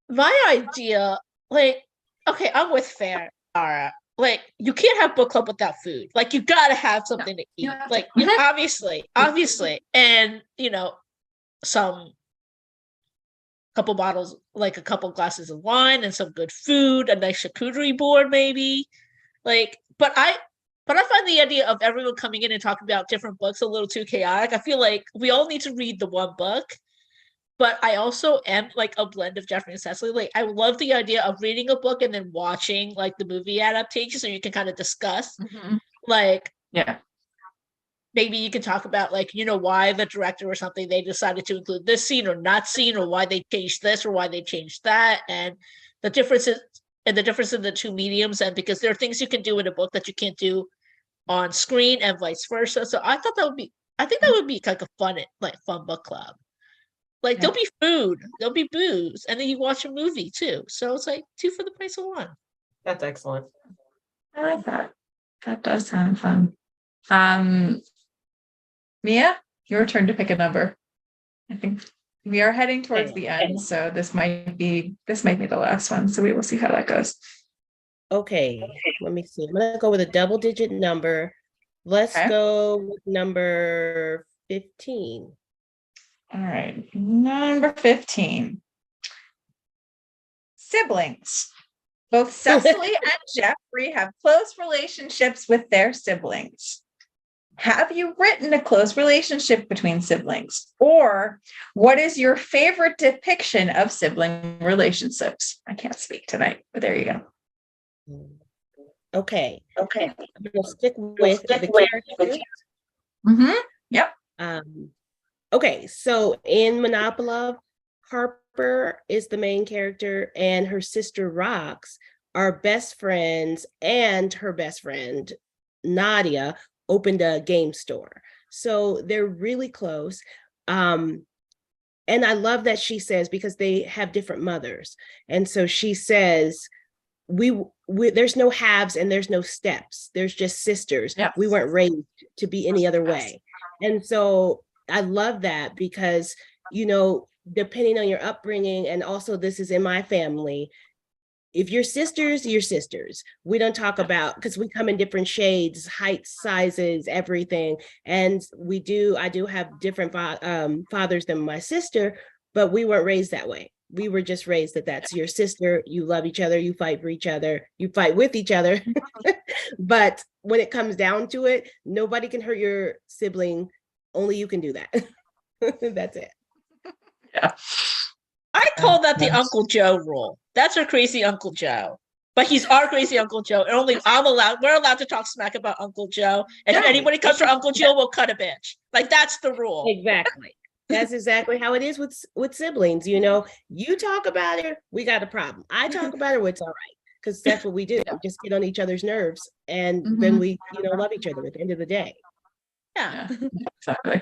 My idea, like, okay, I'm with Farah. Like, you can't have book club without food. Like, you gotta have something to eat. Like, obviously, and some couple bottles, like a couple glasses of wine and some good food, a nice charcuterie board, maybe. Like, but I find the idea of everyone coming in and talking about different books a little too chaotic. I feel like we all need to read the one book. But I also am like a blend of Jeffrey and Cecily. Like, I love the idea of reading a book and then watching like the movie adaptation, so you can kind of discuss. Like, yeah, maybe you can talk about like why the director or something they decided to include this scene or not scene, or why they changed this or why they changed that, and the differences in the two mediums, and because there are things you can do in a book that you can't do on screen, and vice versa. So I think that would be like a fun book club. Like, there'll be food, there'll be booze, and then you watch a movie too. So it's like 2 for the price of 1. That's excellent. I like that. That does sound fun. Mia, your turn to pick a number. I think we are heading towards the end, so this might be the last one. So we will see how that goes. Okay, let me see. I'm gonna go with a double-digit number. Let's go with number 15. All right, number 15. Siblings. Both Cecily and Jeffrey have close relationships with their siblings. Have you written a close relationship between siblings? Or what is your favorite depiction of sibling relationships? I can't speak tonight, but there you go. Okay. I'm gonna stick with the characters. Yep. Okay, so in Monopoly, Harper is the main character and her sister Rox are best friends, and her best friend, Nadia, opened a game store. So they're really close. And I love that she says, because they have different mothers. And so she says, we there's no halves and there's no steps. There's just sisters. Yep. We weren't raised to be any other way. And so I love that because, depending on your upbringing, and also this is in my family, if you're sisters, you're sisters. We don't talk about, because we come in different shades, heights, sizes, everything. And I do have different fathers than my sister, but we weren't raised that way. We were just raised that that's your sister. You love each other. You fight for each other. You fight with each other. But when it comes down to it, nobody can hurt your sibling. Only you can do that. That's it. Yeah. I call that the Uncle Joe rule. That's our crazy Uncle Joe. But he's our crazy Uncle Joe. And only we're allowed to talk smack about Uncle Joe. And if anybody comes for Uncle Joe, we'll cut a bitch. Like, that's the rule. Exactly. That's exactly how it is with siblings. You know, you talk about it, we got a problem. I talk about it, it's all right. Because that's what we do. We just get on each other's nerves. And then we, love each other at the end of the day. Yeah. Exactly.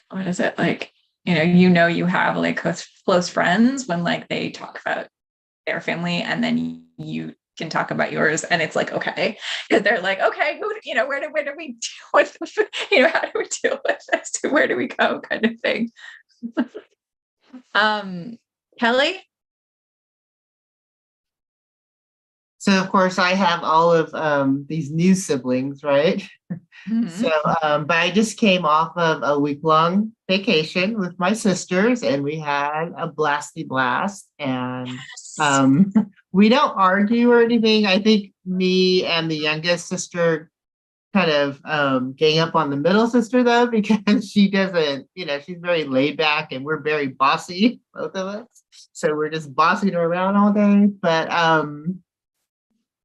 What is it like? You have like close friends when like they talk about their family, and then you can talk about yours, and it's like, okay, because they're like, okay, where do we deal with, how do we deal with this? Where do we go, kind of thing. Kelly. So of course I have all of these new siblings, right? Mm-hmm. So, but I just came off of a week-long vacation with my sisters, and we had a blasty blast. And we don't argue or anything. I think me and the youngest sister kind of gang up on the middle sister though, because she doesn't, she's very laid back, and we're very bossy, both of us. So we're just bossing her around all day. But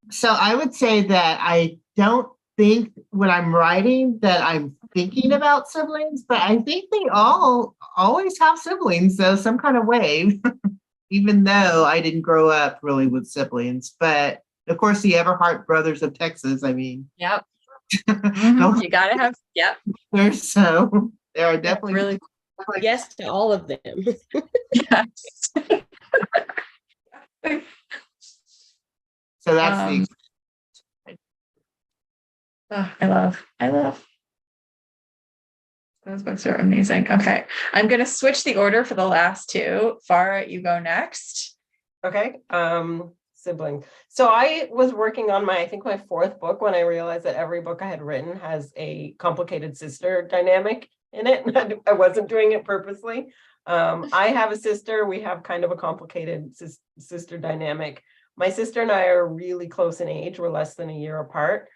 so I would say that I don't think when I'm writing that I'm thinking about siblings, but I think they all always have siblings, though, some kind of way, even though I didn't grow up really with siblings. But of course, the Everhart brothers of Texas, I mean. Yep. You gotta have, yep. There are definitely really. Yes to all of them. Yes. So that's I love those books are amazing. Okay, I'm gonna switch the order for the last two. Farah, you go next. Okay. Sibling. So I was working on I think my fourth book when I realized that every book I had written has a complicated sister dynamic in it. I wasn't doing it purposely. I have a sister. We have kind of a complicated sister dynamic. My sister and I are really close in age. We're less than a year apart,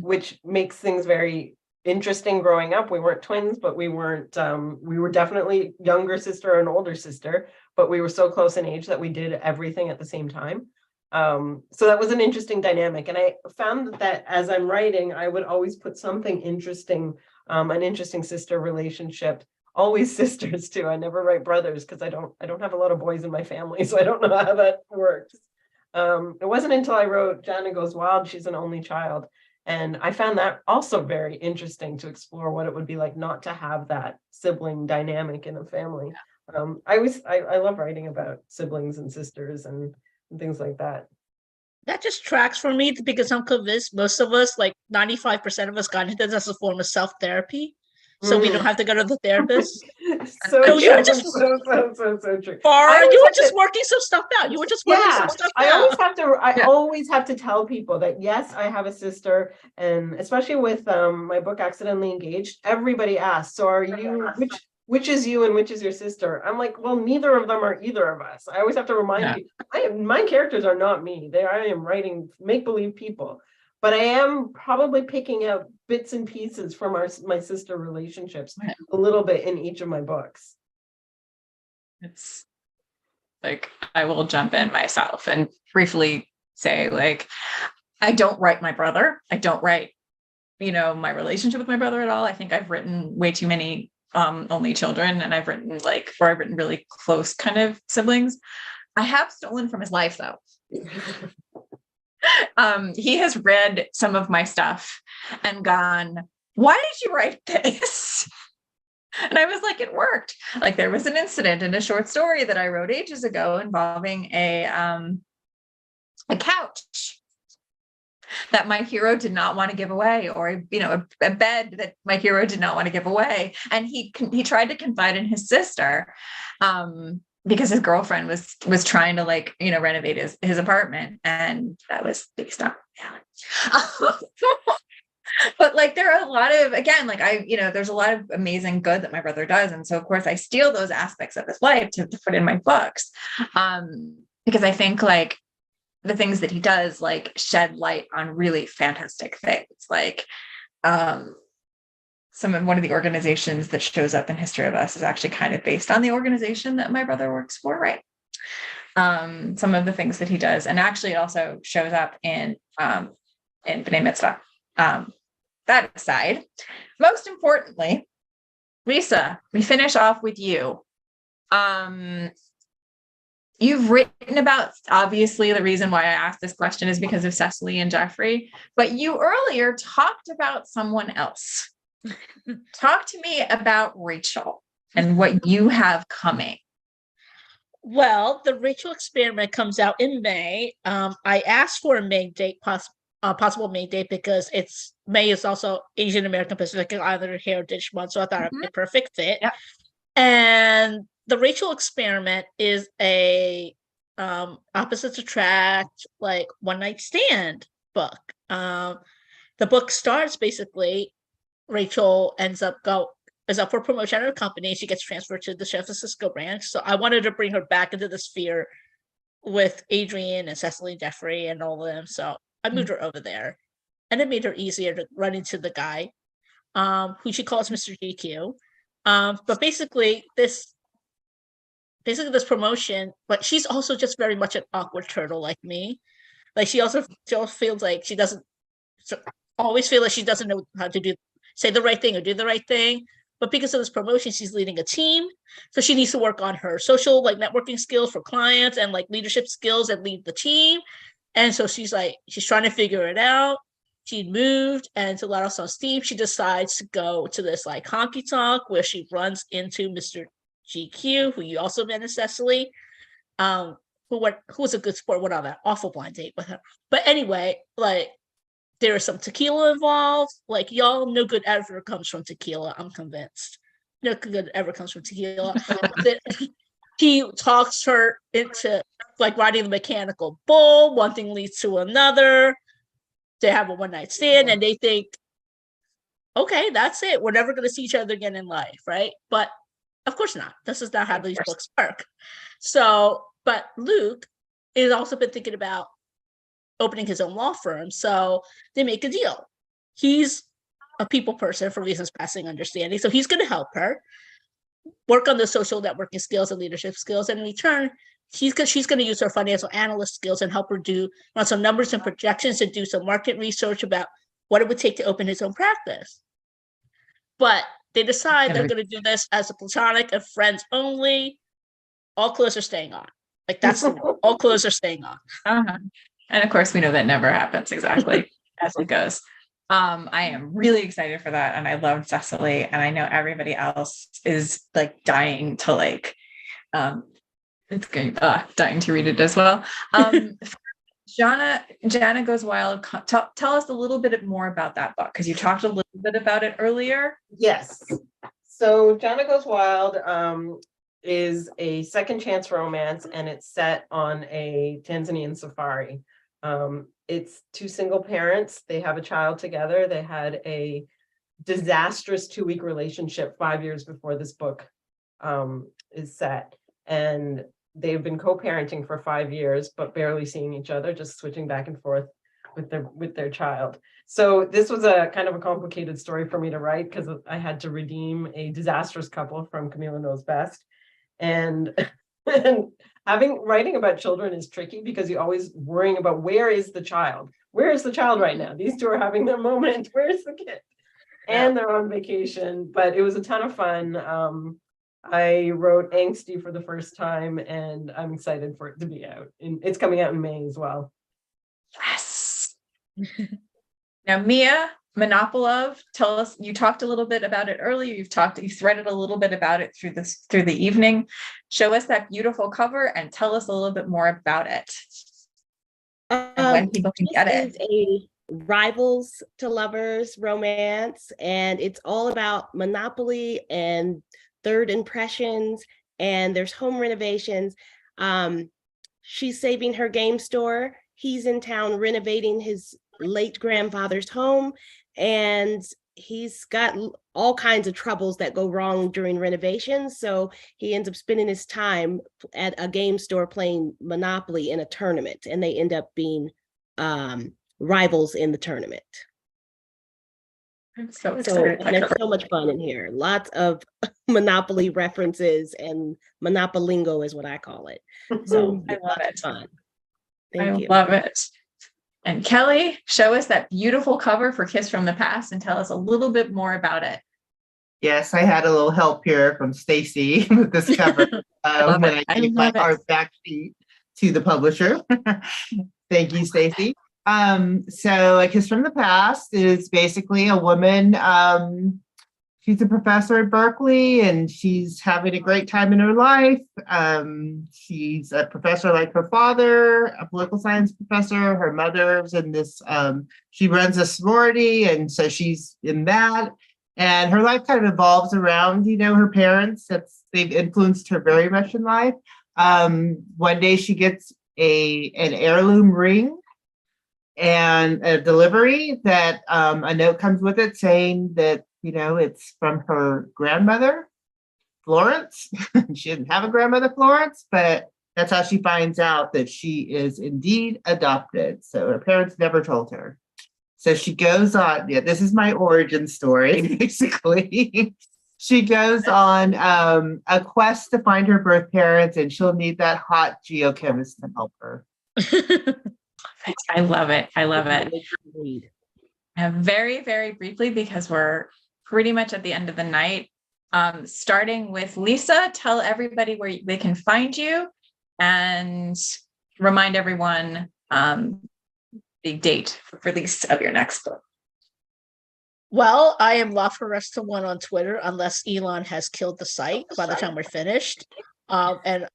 which makes things very interesting growing up. We weren't twins, but we were definitely younger sister and older sister, but we were so close in age that we did everything at the same time. So that was an interesting dynamic. And I found that as I'm writing, I would always put something interesting, an interesting sister relationship, always sisters too. I never write brothers because I don't have a lot of boys in my family, so I don't know how that works. It wasn't until I wrote Jana Goes Wild, she's an only child. And I found that also very interesting to explore what it would be like not to have that sibling dynamic in a family. I love writing about siblings and sisters and things like that. That just tracks for me because I'm convinced most of us, like 95% of us, got into this as a form of self-therapy. So we don't have to go to the therapist. So No, you were just so true. You were just working some stuff out. You were just working some stuff out. I always have to tell people that yes, I have a sister, and especially with my book Accidentally Engaged, everybody asks, so are you which is you and which is your sister? I'm like, well, neither of them are either of us. I always have to remind people, my characters are not me. I am writing make-believe people. But I am probably picking out bits and pieces from my sister relationships a little bit in each of my books. It's like, I will jump in myself and briefly say, like, I don't write my brother. I don't write, my relationship with my brother at all. I think I've written way too many only children, and I've written really close kind of siblings. I have stolen from his life though. He has read some of my stuff and gone, why did you write this? And I was like, it worked. Like, there was an incident in a short story that I wrote ages ago involving a couch. that my hero did not want to give away, or, you know, a bed that my hero did not want to give away. And he tried to confide in his sister, because his girlfriend was trying to, like, you know, renovate his apartment, and that was based on reality. But like, there are a lot of, again, like, there's a lot of amazing good that my brother does. And so of course I steal those aspects of his life to put in my books. Because I think, like, the things that he does, like, shed light on really fantastic things. Like, one of the organizations that shows up in History of Us is actually kind of based on the organization that my brother works for, right? Some of the things that he does, and actually it also shows up in B'nai Mitzvah. That aside, most importantly, Lisa, we finish off with you. You've written about, obviously, the reason why I asked this question is because of Cecily and Jeffrey, but you earlier talked about someone else. Talk to me about Rachel and what you have coming. Well, the Rachel experiment comes out in May. I asked for a May date, possible May date, because May is also Asian American Pacific Islander Heritage Month, so I thought it'd be a perfect fit. Yep. And the Rachel experiment is a opposites attract, like, one night stand book. The book starts, basically, Rachel is up for promotion at her company. She gets transferred to the San Francisco branch. So I wanted to bring her back into the sphere with Adrian and Cecily and Jeffrey and all of them. So I moved her over there, and it made her easier to run into the guy, who she calls Mr. GQ. But basically this promotion, but she's also just very much an awkward turtle like me. Like, she also feels like she doesn't always feel like she doesn't know how to say the right thing or do the right thing. But because of this promotion, she's leading a team. So she needs to work on her social, like, networking skills for clients, and, like, leadership skills, and lead the team. And so she's trying to figure it out. She moved, and to let off some steam, she decides to go to this, like, honky tonk where she runs into Mr. GQ, who you also met in Cecily, who was a good sport, went on that awful blind date with her. But anyway, like, there is some tequila involved. Like, y'all, no good ever comes from tequila. I'm convinced. No good ever comes from tequila. He talks her into, like, riding the mechanical bull. One thing leads to another. They have a one night stand, and they think, okay, that's it. We're never going to see each other again in life, right? But of course not. This is not how these books work. So, but Luke has also been thinking about opening his own law firm. So they make a deal. He's a people person for reasons passing understanding. So he's going to help her work on the social networking skills and leadership skills. And in return, she's going to use her financial analyst skills and help her run some numbers and projections and do some market research about what it would take to open his own practice. But they decide they're going to do this as a platonic and friends only. All clothes are staying on. Like, that's all clothes are staying on. Uh-huh. And of course, we know that never happens exactly as it goes. I am really excited for that. And I loved Cecily, and I know everybody else is, like, dying to, like, it's going dying to read it as well. Jana Goes Wild. Tell us a little bit more about that book, because you talked a little bit about it earlier. Yes. So Jana Goes Wild is a second chance romance, and it's set on a Tanzanian safari. It's two single parents. They have a child together. They had a disastrous 2-week relationship 5 years before this book is set. And they've been co-parenting for 5 years, but barely seeing each other, just switching back and forth with their child. So this was a kind of a complicated story for me to write, because I had to redeem a disastrous couple from Camila Knows Best. And writing about children is tricky, because you're always worrying about, where is the child? Where is the child right now? These two are having their moment. Where's the kid? And they're on vacation, but it was a ton of fun. I wrote Angsty for the first time, and I'm excited for it to be out. It's coming out in May as well. Yes. Now, Mia Monopolov, tell us, you talked a little bit about it earlier. You threaded a little bit about it through the evening. Show us that beautiful cover and tell us a little bit more about it. And when people can get it. rivals to lovers romance, and it's all about monopoly and third impressions, and there's home renovations. She's saving her game store. He's in town renovating his late grandfather's home, and he's got all kinds of troubles that go wrong during renovations. So he ends up spending his time at a game store playing Monopoly in a tournament, and they end up being rivals in the tournament. I'm so So excited. and there's so much fun in here. Lots of Monopoly references, and Monopolingo is what I call it. So I love lots of it. fun. I Thank you. love it. And Kelly, show us that beautiful cover for Kiss from the Past and tell us a little bit more about it. Yes, I had a little help here from Stacy with this cover love when it. I I gave my love it. art back sheet to the publisher. Thank you, Stacy. So A Kiss from the Past is basically a woman. She's a professor at Berkeley, and she's having a great time in her life. She's a professor like her father, a political science professor. Her mother's in this, she runs a sorority, and so she's in that. And her life kind of evolves around, her parents. They've influenced her very much in life. One day she gets an heirloom ring and a delivery that a note comes with it saying that, it's from her grandmother, Florence. She didn't have a grandmother, Florence, but that's how she finds out that she is indeed adopted. So her parents never told her. So she goes on, this is my origin story, basically. She goes on a quest to find her birth parents, and she'll need that hot geochemist to help her. I love it. I love it. Very, very briefly, because we're pretty much at the end of the night, starting with Lisa, tell everybody where they can find you and remind everyone the date for release of your next book. Well, I am La Foresta1 on Twitter, unless Elon has killed the site by the time we're finished. And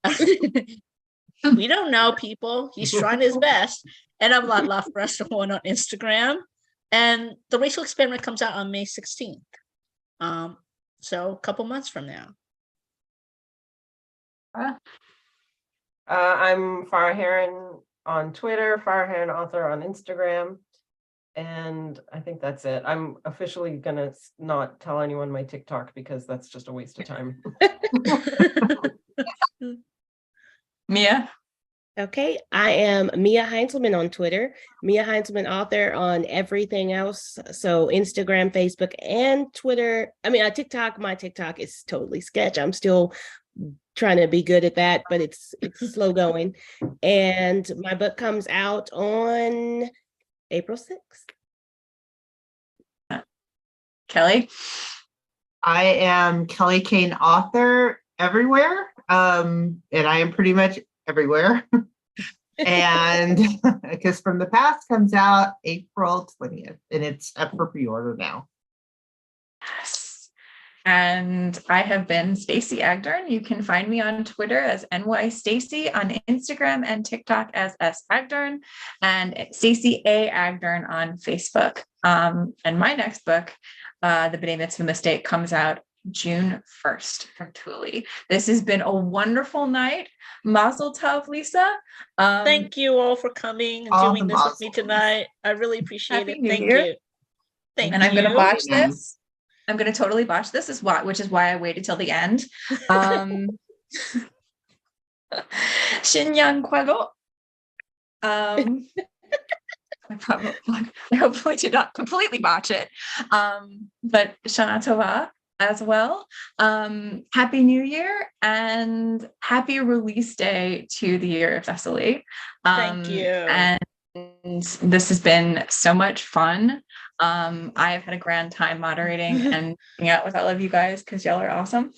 we don't know, people. He's trying his best. And I'm La Foresta1 on Instagram. And The Racial Experiment comes out on May 16th. So a couple months from now. I'm Farah Heron on Twitter, Farah Heron author on Instagram. And I think that's it. I'm officially gonna not tell anyone my TikTok because that's just a waste of time. Mia? Okay, I am Mia Heinzelman on Twitter, Mia Heinzelman author on everything else. So Instagram, Facebook, and Twitter. TikTok, my TikTok is totally sketch. I'm still trying to be good at that, but it's slow going. And my book comes out on April 6th. Kelly? I am Kelly Kane, author everywhere. And I am pretty much everywhere. And A Kiss from the Past comes out April 20th, and it's up for pre-order now. Yes. And I have been Stacey Agdern. You can find me on Twitter as NYStacey, on Instagram and TikTok as S Agdern, and Stacey A Agdern on Facebook. And my next book, The B'nai Mitzvah Mistake, comes out June 1st from Thule. This has been a wonderful night. Mazel tov, Lisa. Thank you all for coming and doing this with me tonight. I really appreciate it. Thank you. Thank you. And I'm going to botch this. I'm going to totally botch this, which is why I waited till the end. Shinyan Kwago. I hopefully did not completely botch it. But Shana Tova as well. Happy New Year and happy release day to the Year of Thessaly. Thank you. And this has been so much fun. I have had a grand time moderating and hanging out with all of you guys because y'all are awesome.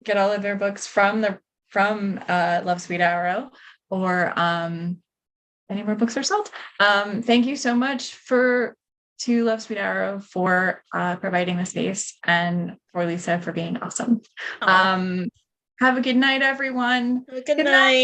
Get all of their books from Love Sweet Arrow or anywhere books are sold. Thank you so much to Love Sweet Arrow for providing the space, and for Lisa for being awesome. Have a good night, everyone. Good night.